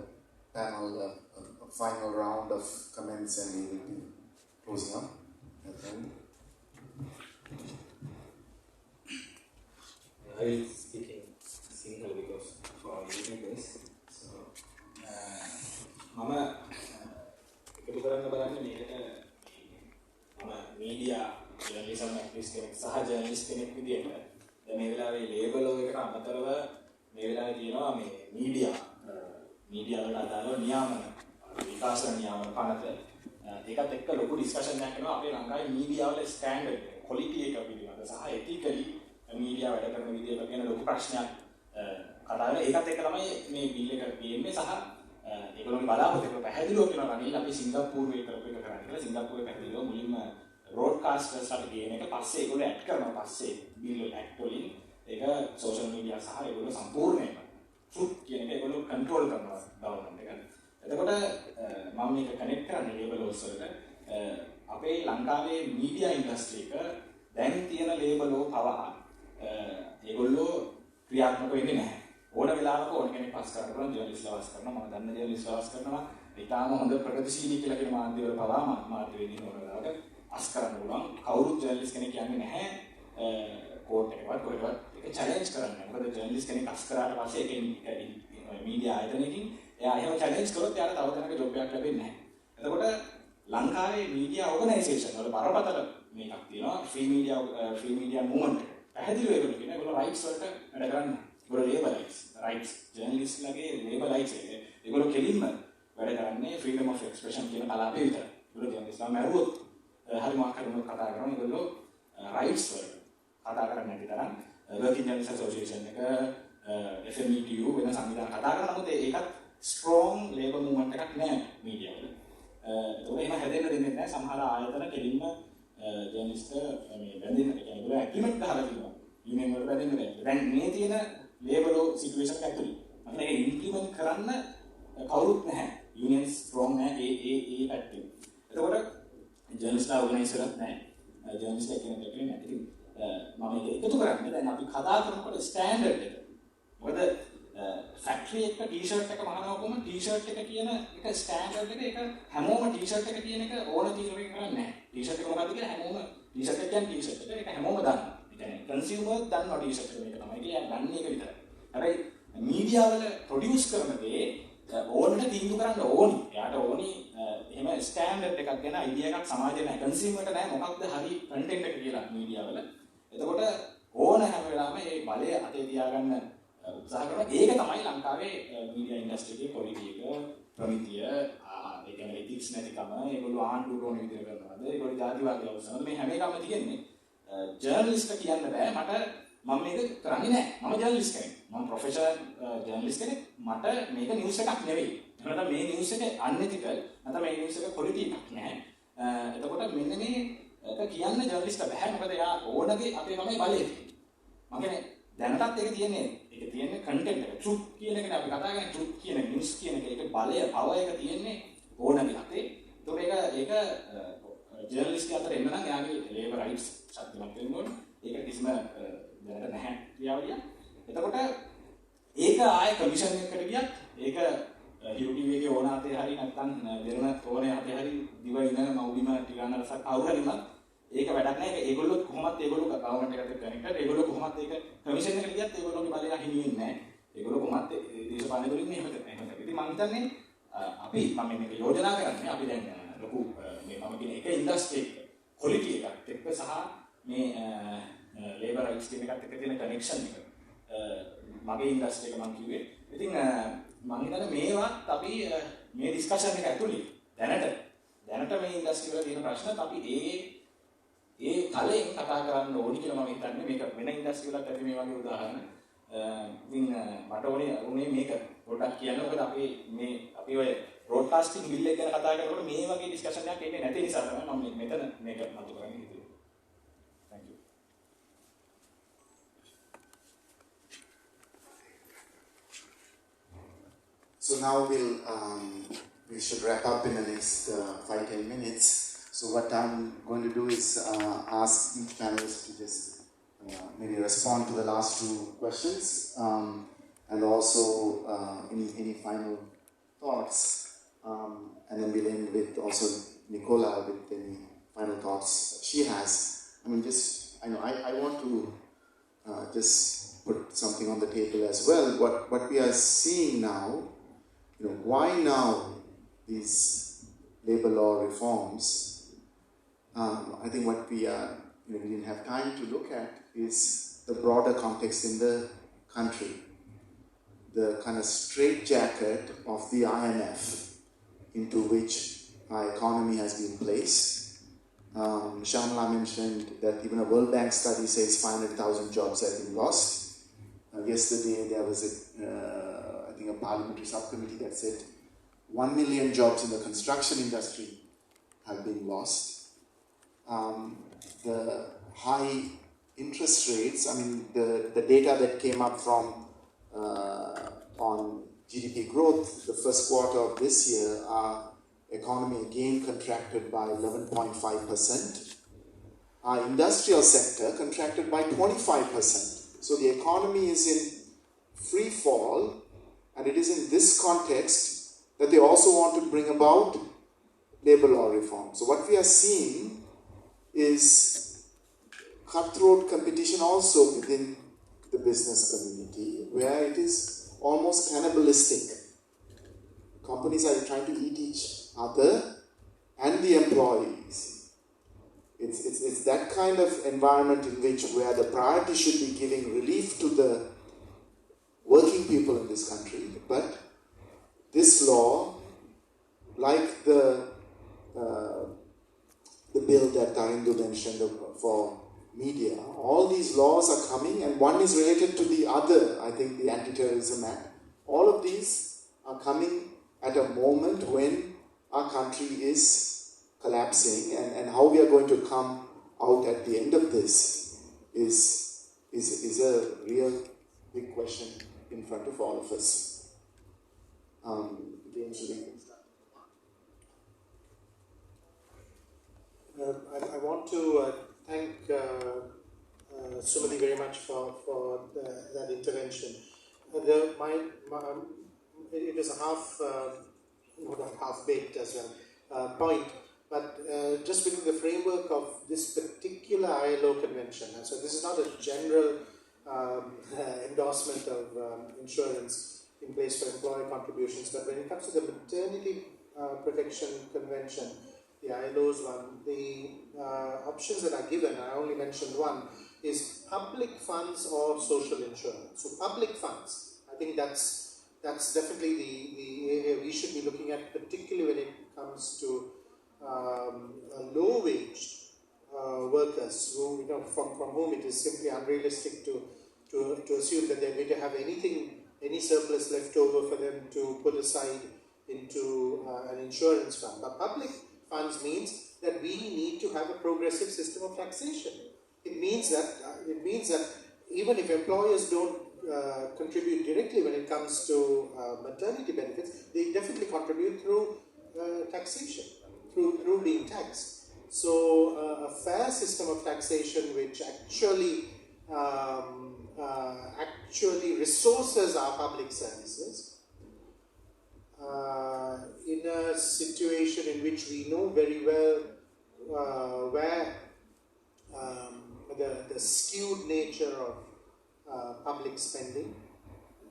panel a final round of comments and we will be closing up. I will speak in Sinhala because for using this. So, මම එකතු කරන්න බලන්නේ මේකට මම media journalism ඇක්ටිවිස්ට් කෙනෙක් සහ journalist කෙනෙක් විදියට දැන් මේ වෙලාවේ ලේබල් එකකට අමතරව මේ වෙලාවේ තියෙනවා මේ මීඩියා වලට අදාළ නියාමන විකාශන නියාමන පනත ඒකත් එක්ක ලොකු ඩිස්කෂන් එකක් කරනවා අපේ ලංකාවේ මීඩියා වල ස්ටෑන්ඩඩ් ක්වොලිටි එක පිළිබඳව සහ එතිකලි මීඩියා වැඩ කරන විදිය ගැන ලොකු ප්‍රශ්නයක් කතා වෙනවා ඒකත් එක්ක තමයි මේ බිල් එක තියෙන්නේ සහ ඒගොල්ලෝගේ බලාපොරොත්තු පැහැදිලිව කියනවා රනිල් අපි සිංගප්පූරුවේ කරපු එක කරන්නේ කියලා සිංගප්පූරුවේ පැහැදිලිව මුලින්ම broadcasters කියන එක පස්සේ ඒගොල්ලෝ ඇඩ් කරනවා පස්සේ bill act වලින් ඒක social media සහ ඒගොල්ලෝ සම්පූර්ණයෙන්ම truth කියන එක ඒගොල්ලෝ control කරනවා government එක. එතකොට මම මේක connect කරන්නේ labels වලට අපේ ලංකාවේ media industry එක දැන් තියෙන label පවා ඒගොල්ලෝ ක්‍රියාත්මක වෙන්නේ නැහැ. ඕන වෙලාවක ඕන කෙනෙක් පාස් කරන්න පුළුවන් ජර්නලිස්ට් ලාස් කරනවා මම දන්න ජර්නලිස්ට් ලාස් කරනවා ඊටාම හොඳ ප්‍රගතිශීලී කියලා කියන මාධ්‍යවල පවා මාධ්‍ය වේදිකවල ඕන වෙලාවක අස් කරන්න පුළුවන් කවුරුත් ජර්නලිස්ට් කෙනෙක් කියන්නේ නැහැ කෝට් එකවත් කොහෙවත් ඒක චැලෙන්ජ් කරන්න. මොකද ජර්නලිස්ට් කෙනෙක් අස් කරාට පස්සේ ඒකෙන් මීඩියා ආයතනයකින් එයා එහෙම චැලෙන්ජ් කරොත් එයාට තව කෙනෙකුට ජොබ් එකක් ලැබෙන්නේ නැහැ. එතකොට ලංකාවේ මීඩියා ඕගනයිසේෂන් වල බරපතල මේකක් තියෙනවා ෆ්‍රී මීඩියා මූවමන්ට් එක. පැහැදිලිව ඒගොල්ලෝ කියන ඒගොල්ලෝ රයිට්ස් වලට වැඩ කරන්නේ. ඒගොල්ලෝ ලේබල් රයිට්ස් ජර්නලිස්ට්ලාගේ ලේබල් රයිට්ස් එක. ඒගොල්ලෝ කෙලින්ම වැඩ කරන්නේ ෆ්‍රීඩම් ඔෆ් එක්ස්ප්‍රෙෂන් කියන කලාපේ විතරයි. ඒගොල්ලෝ ජර්නලිස්ට්ලා මරුවොත් හරි මොකක් හරි මොකක් කතා කරනවා ඒගොල්ලෝ රයිට්ස් වලට කතා කරන්නේ නැති තරම් working journalists association එක FMETU වෙන සංවිධාන කතා කරන නමුත් ඒකත් strong labor movement එකක් නෑ මීඩියා වල. ඒකෝ එහෙම හැදෙන්න දෙන්නේ නැහැ සමහර ආයතන කෙලින්ම ජර්නලිස්ට් මේ බැඳින්න කියන්නේ ඒගොල්ලෝ ඇග්‍රීමන්ට් ගහලා තියෙනවා. යුනියන් වල බැඳින්න බැහැ. දැන් මේ තියෙන labor situation එක ඇතුළේ අපිට ඒක ඉම්ප්ලිමන්ට් කරන්න කවුරුත් නැහැ. යුනියන් ස්ට්‍රෝං නැහැ ඒ පැත්තේ. එතකොට ජර්නලිස්ට්ලා ඕගනයිසර්ත් නැහැ. ජර්නලිස්ට් කෙනෙක් නැහැ. ඉතින් මම ඒක එකතු කරන්නේ දැන් අපි කතා කරනකොට ස්ටෑන්ඩඩ් එක. මොකද ෆැක්ටරි එක ටී-ෂර්ට් එක මහනවා කොහොම ටී-ෂර්ට් එක කියන එක ස්ටෑන්ඩඩ් එක ඒක හැමෝම ටී-ෂර්ට් එක කියන එක ඕන ටී-ෂර්ට් එක කරන්නේ නැහැ. ටී-ෂර්ට් එක මොකක්ද කියලා හැමෝම ටී-ෂර්ට් එක කියන්නේ ටී-ෂර්ට් එක ඒක හැමෝම දන්නවා. ඒ කියන්නේ කන්සියුමර් දන්නවා ටී-ෂර්ට් එක මේක තමයි කියලා දන්නේ ඒක විතරයි. හැබැයි මීඩියා වල ප්‍රොඩියුස් කරන දේ ඕනට තීන්දුව කරන්න ඕනි. එයාට ඕනි එහෙම ස්ටෑන්ඩඩ් එකක් ගැන අයිඩියා එකක් සමාජයේ නැහැ. කන්සියුමර්ට නැහැ මොකක්ද හරි කන්ටෙන්ට් එක කියලා මීඩියා වල. එතකොට ඕන හැම වෙලාවෙම මේ බලය අතේ තියාගන්න උත්සාහ කරනවා. ඒක තමයි ලංකාවේ මීඩියා ඉන්ඩස්ට්‍රි එකේ පොලිටි එක ප්‍රමිතිය ඒ කියන්නේ එතික්ස් නැතිකම ඒගොල්ලෝ ආණ්ඩුවට ඕන විදිහට කරනවාද ඒගොල්ලෝ ජාතිවාදී අවසනද මේ හැම එකම තියෙන්නේ ජර්නලිස්ට් කියන්න බෑ මට මම මේක කරන්නේ නැහැ. මම ජර්නලිස්ට් කෙනෙක්. මම ප්‍රොෆෙෂනල් ජර්නලිස්ට් කෙනෙක්. මට මේක නිවුස් එකක් නෙවෙයි. එහෙනම් මේ නිවුස් එක අන්එතිකල් නැත්නම් මේ නිවුස් එක පොලිටි එකක් නෑ. එතකොට මෙන්න මේ ඒක කියන්න ජර්නලිස්ට් බෑ. මොකද එයා ඕනගේ අපේ තමයි බලය තියෙන්නේ. මම කියන්නේ දැනටත් ඒක තියෙන්නේ කන්ටෙන්ට් එක. ට්‍රූත් කියන එකනේ අපි කතා කරන්නේ ට්‍රූත් කියන නිවුස් කියන එක. ඒක බලය පවර් එක තියෙන්නේ ඕනගේ අතේ. ඒක ජර්නලිස්ට් අතර එන්න නම් එයාගේ ලේබර් රයිට්ස් ශක්තිමත් වෙන්න ඕනේ. ඒක කිසිම දැනට නැහැ ක්‍රියාවලිය. එතකොට ඒක ආයේ කමිෂන් එකකට ගියත් ඒක UTV එකේ ඕන අතේ හරි නැත්නම් දෙරණ තෝරේ අතේ හරි දිව ඉඳන මවුබිම ටිකන රසක් අවුරුලිම ඒක වැඩක් නැහැ. ඒගොල්ලෝ කොහොමත් ඒගොල්ලෝ ගවර්න්මන්ට් එකට කනෙක්ට් කරලා ඒගොල්ලෝ කොහොමත් ඒක කමිෂන් එකට ගියත් ඒගොල්ලෝගේ බලය හිමි වෙන්නේ නැහැ. ඒගොල්ලෝ කොහොමත් දේශපාලන වලින් එහෙම කරනවා. ඉතින් මම හිතන්නේ අපි මම මේක යෝජනා කරන්නේ අපි දැන් ලොකු මේ මම කියන එක ඉන්ඩස්ට්‍රි එක ක්වොලිටි එකක් එක්ක සහ මේ ලේබර් රයිට්ස් කියන එකත් එක්ක තියෙන කනෙක්ෂන් එක මගේ ඉන්ඩස්ට්‍රි එක මම කිව්වේ. ඉතින් මම හිතන්නේ මේවත් අපි මේ ඩිස්කෂන් එක ඇතුළේ දැනට මේ ඉන්ඩස්ට්‍රි වල තියෙන ප්‍රශ්නත් අපි ඒ කලින් කතා කරන්න ඕනි කියලා මම හිතන්නේ. මේක වෙන ඉන්ඩස්ට්‍රි වලත් ඇති මේ වගේ උදාහරණ. ඉතින් මට උනේ මේක පොඩ්ඩක් කියන්න. මොකද අපි ඔය බ්‍රෝඩ්කාස්ටිං බිල් එක ගැන කතා කරනකොට මේ වගේ ඩිස්කෂන් එකක් එන්නේ නැති නිසා තමයි මම මෙතන මේක මතු කරන්නේ හිතුවේ. Thank you. So now we should wrap up in the next 5-10 minutes. So what I'm going to do is ask each panelist to just maybe respond to the last two questions and also any final thoughts. And then we'll end with also Nicola with any final thoughts she has. I mean, I want to just put something on the table as well. What we are seeing now, why now these labor law reforms? I think what we didn't have time to look at is the broader context in the country, the kind of straitjacket of the IMF into which our economy has been placed. Shamala mentioned that even a World Bank study says 500,000 jobs have been lost. Yesterday there was I think a parliamentary subcommittee that said 1 million jobs in the construction industry have been lost. the high interest rates, I mean, the data that came up from on GDP growth, the first quarter of this year, our economy again contracted by 11.5%. Our industrial sector contracted by 25%. So the economy is in free fall, and it is in this context that they also want to bring about labor law reform. So what we are seeing is cutthroat competition also within the business community, where it is almost cannibalistic. Companies are trying to eat each other and the employees. It's that kind of environment in which where the priority should be giving relief to the working people in this country, but this law, like the bill that Tarindu mentioned for media, all these laws are coming, and one is related to the other. I think the Anti-Terrorism Act. All of these are coming at a moment when our country is collapsing, and how we are going to come out at the end of this is a real big question in front of all of us. I want to thank Sumati very much for that intervention. It is a half-baked as well point, but just within the framework of this particular ILO convention, and so this is not a general endorsement of insurance in place for employer contributions, but when it comes to the maternity protection convention, the ILO's one, the options that are given, I only mentioned one, is public funds or social insurance. So public funds, I think that's definitely the area we should be looking at, particularly when it comes to low-wage workers who, from whom it is simply unrealistic to assume that they're going to have any surplus left over for them to put aside into an insurance fund. But public funds means that we need to have a progressive system of taxation. It means that even if employers don't contribute directly when it comes to maternity benefits, they definitely contribute through taxation, through being taxed. So a fair system of taxation which actually resources our public services in a situation in which we know very well where the skewed nature of public spending,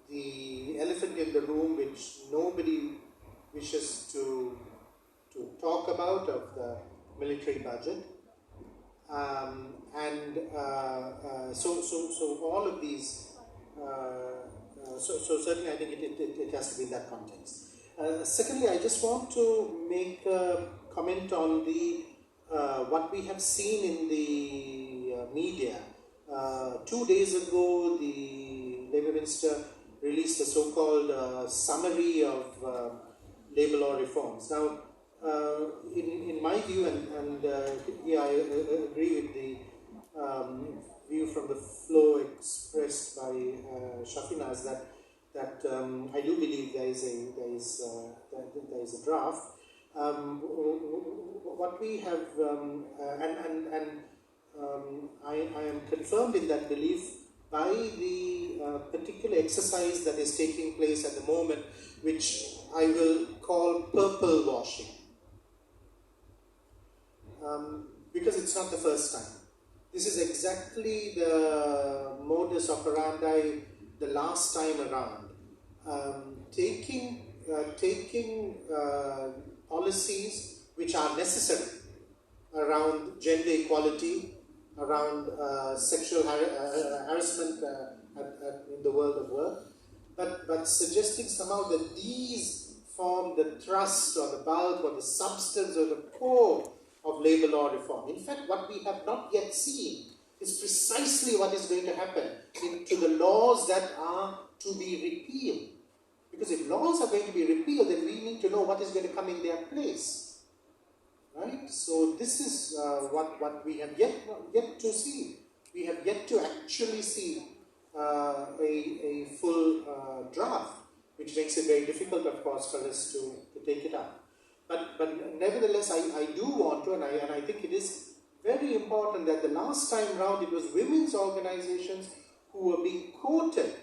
the elephant in the room which nobody wishes to talk about, of the military budget, so all of these, so certainly I think it has to be in that context. Secondly, I just want to make a comment on the what we have seen in the media. 2 days ago, the Labour Minister released a so-called summary of labour law reforms. Now, in my view, and I agree with the view from the flow expressed by Shafinaz that I do believe there is a draft. What we have, I am confirmed in that belief by the particular exercise that is taking place at the moment, which I will call purple washing. Because it's not the first time. This is exactly the modus operandi the last time around. Taking policies which are necessary around gender equality, around sexual harassment in the world of work, but suggesting somehow that these form the thrust or the bulk or the substance or the core of labour law reform. In fact, what we have not yet seen is precisely what is going to happen to the laws that are to be repealed. Because if laws are going to be repealed, then we need to know what is going to come in their place. right? So this is what we have yet to see. We have yet to actually see a full draft, which makes it very difficult, of course, for us to take it up. But nevertheless, I do want to, and I think it is very important that the last time round it was women's organizations who were being quoted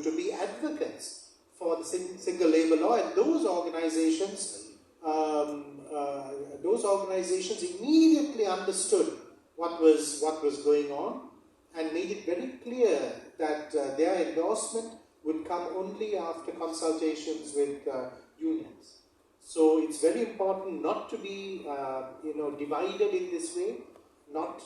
to be advocates for the single labor law, and those organizations immediately understood what was going on and made it very clear that their endorsement would come only after consultations with unions. So it's very important not to be divided in this way, not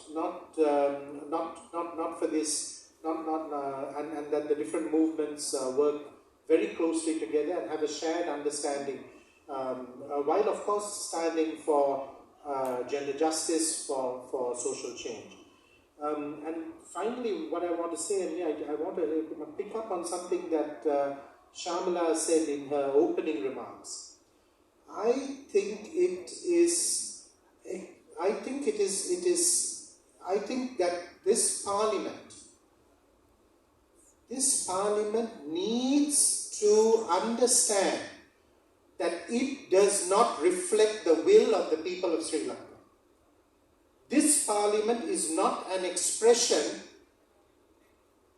for this, and that the different movements work very closely together and have a shared understanding, while of course standing for gender justice, for social change. And finally, what I want to say, and I want to pick up on something that Shamala said in her opening remarks. I think that this parliament needs to understand that it does not reflect the will of the people of Sri Lanka. This parliament is not an expression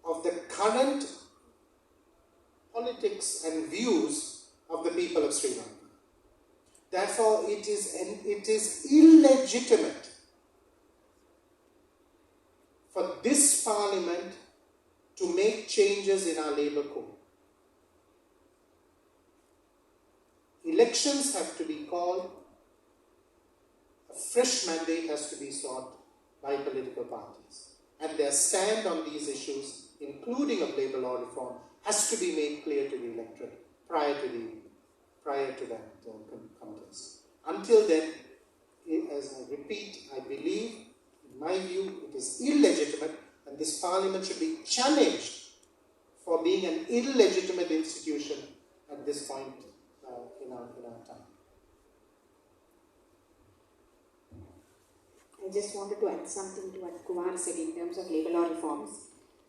of the current politics and views of the people of Sri Lanka. Therefore, it is illegitimate for this parliament to make changes in our labour code. Elections have to be called. A fresh mandate has to be sought by political parties. And their stand on these issues, including of labour law reform, has to be made clear to the electorate prior to that contest. Until then, as I repeat, I believe, in my view, it is illegitimate, and this parliament should be challenged for being an illegitimate institution at this point in our time. I just wanted to add something to what Kumar said in terms of labour law reforms.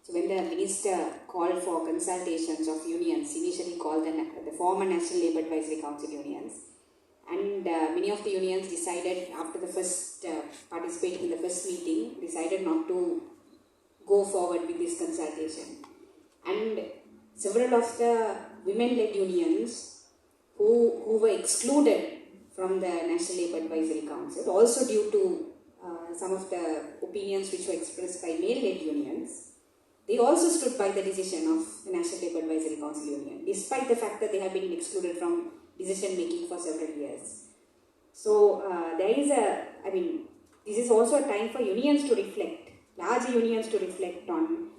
So when the minister called for consultations of unions, initially called the former National Labour Advisory Council unions, and many of the unions decided after the first participating in the first meeting, decided not to go forward with this consultation. And several of the women-led unions who were excluded from the National Labour Advisory Council, also due to some of the opinions which were expressed by male-led unions, they also stood by the decision of the National Labour Advisory Council union, despite the fact that they have been excluded from decision-making for several years. So this is also a time for unions to reflect, larger unions to reflect on,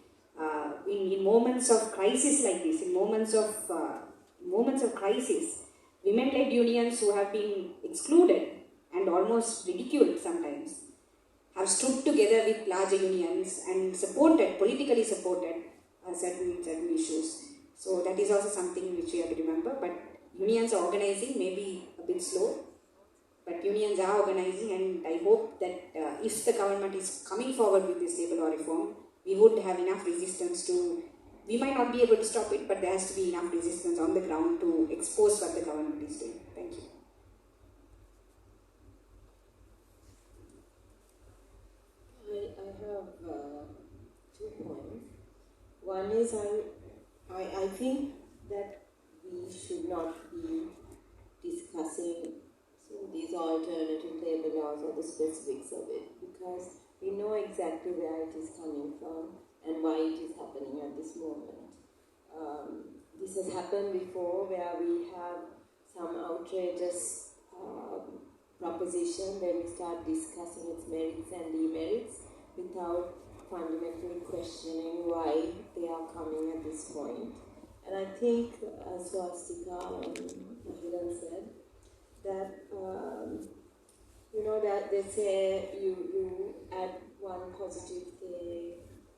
in moments of crisis like this, in moments of crisis, women-led unions who have been excluded and almost ridiculed sometimes, have stood together with larger unions and politically supported certain issues. So that is also something which we have to remember. But unions are organizing, maybe a bit slow, but unions are organizing, and I hope that if the government is coming forward with this labour law reform, we would have enough resistance to, we might not be able to stop it, but there has to be enough resistance on the ground to expose what the government is doing. Thank you. I have 2 points. One is I think that we should not be discussing these alternative labour laws or the specifics of it, because we know exactly where it is coming from and why it is happening at this moment. This has happened before, where we have some outrageous proposition, then we start discussing its merits and demerits without fundamentally questioning why they are coming at this point. And I think, as Swastika and said, that that they say you add one positive thing,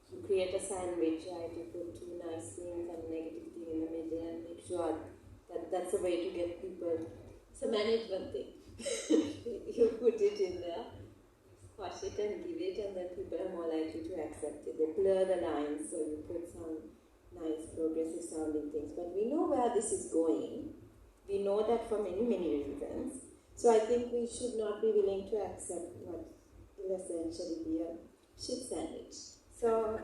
you create a sandwich, right? You put 2 nice things and a negative thing in the middle and make sure that that's a way to get people It's a management thing. You put it in there, squash it and give it, and then people are more likely to accept it. They blur the lines, so you put some nice progressive sounding things. But we know where this is going. We know that for many, many reasons. So I think we should not be willing to accept what will essentially be a shit sandwich. So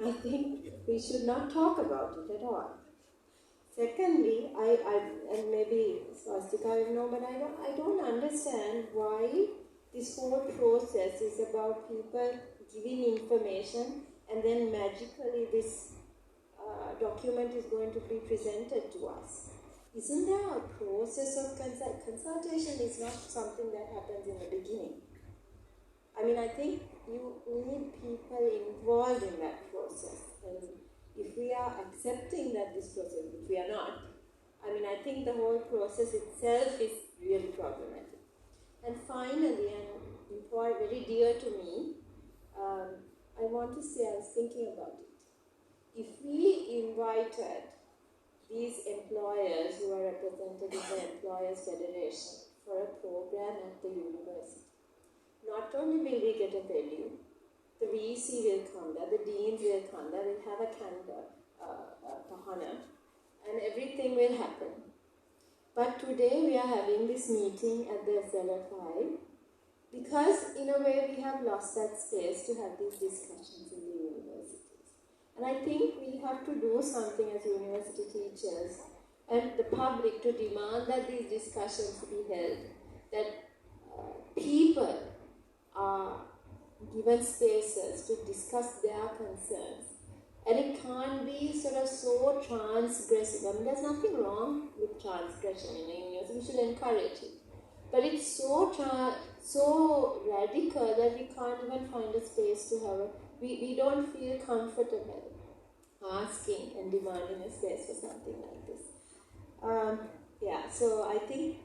I think we should not talk about it at all. Secondly, and maybe Swastika will know, but I don't understand why this whole process is about people giving information and then magically this document is going to be presented to us. Isn't there a process of consultation? Is not something that happens in the beginning. I mean, I think you need people involved in that process. And if we are accepting that this process, which we are not, I mean, I think the whole process itself is really problematic. And finally, and very dear to me, I want to say, I was thinking about it. If we invited these employers who are represented in the Employers Federation for a program at the university, not only will we get a venue, the VC will come there, the deans will come there, we'll have a calendar, pahana, and everything will happen. But today we are having this meeting at the SLFI because in a way we have lost that space to have these discussions in the universities. And I think we have to do something as university teachers and the public to demand that these discussions be held, that people are given spaces to discuss their concerns. And it can't be sort of so transgressive. I mean, there's nothing wrong with transgression in a university. We should encourage it. But it's so radical that we can't even find a space to have we don't feel comfortable asking and demanding a space for something like this. Yeah, so I think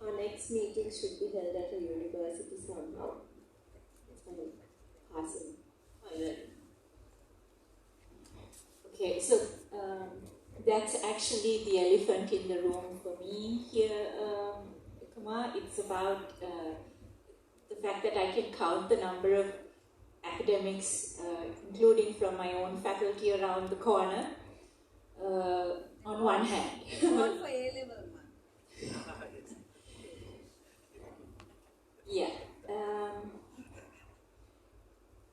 our next meeting should be held at a university somehow. Passing. Okay, so that's actually the elephant in the room for me here, Kumar. It's about the fact that I can count the number of academics, including from my own faculty around the corner, on one hand. Not for A-level, man. Yeah.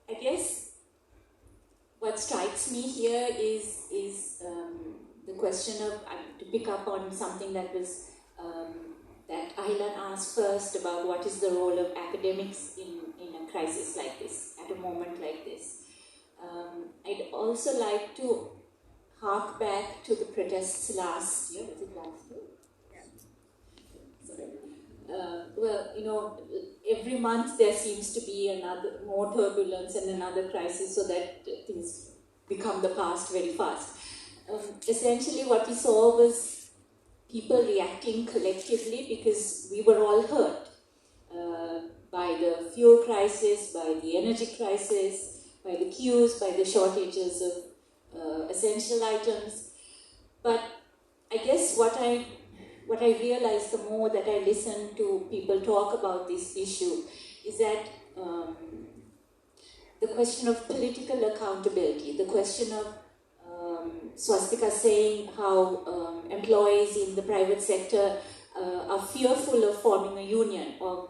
I guess what strikes me here is the question of, to pick up on something that was that Aylan asked first about what is the role of academics in a crisis like this, at a moment like this. I'd also like to hark back to the protests last year. Was it last year? Well, you know, every month there seems to be more turbulence and another crisis, so that things become the past very fast. Essentially what we saw was people reacting collectively because we were all hurt by the fuel crisis, by the energy crisis, by the queues, by the shortages of essential items. But I guess what I realize the more that I listen to people talk about this issue is that the question of political accountability, the question of Swastika saying how employees in the private sector are fearful of forming a union, or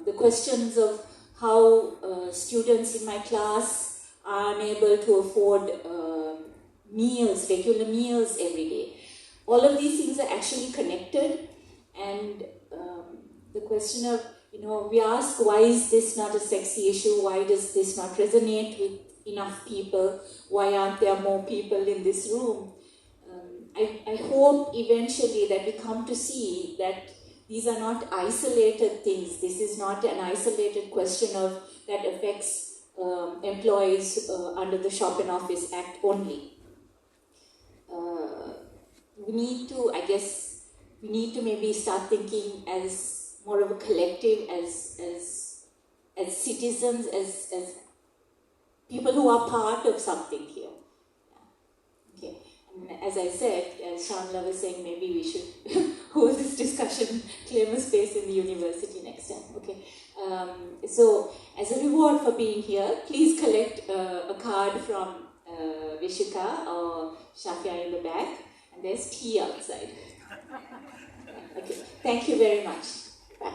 the questions of how students in my class are unable to afford meals, regular meals every day. All of these things are actually connected, and the question of, you know, we ask, why is this not a sexy issue? Why does this not resonate with enough people? Why aren't there more people in this room? I hope eventually that we come to see that these are not isolated things. This is not an isolated question of that affects employees under the Shop and Office Act only. We need to maybe start thinking as more of a collective, as citizens, as people who are part of something here. Yeah. Okay. And as I said, as Shamla was saying, maybe we should hold this discussion, claim a space in the university next time. Okay. So, as a reward for being here, please collect a card from Vishika or Shafia in the back, and there's tea outside. Okay. Thank you very much. Bye.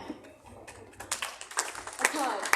A card.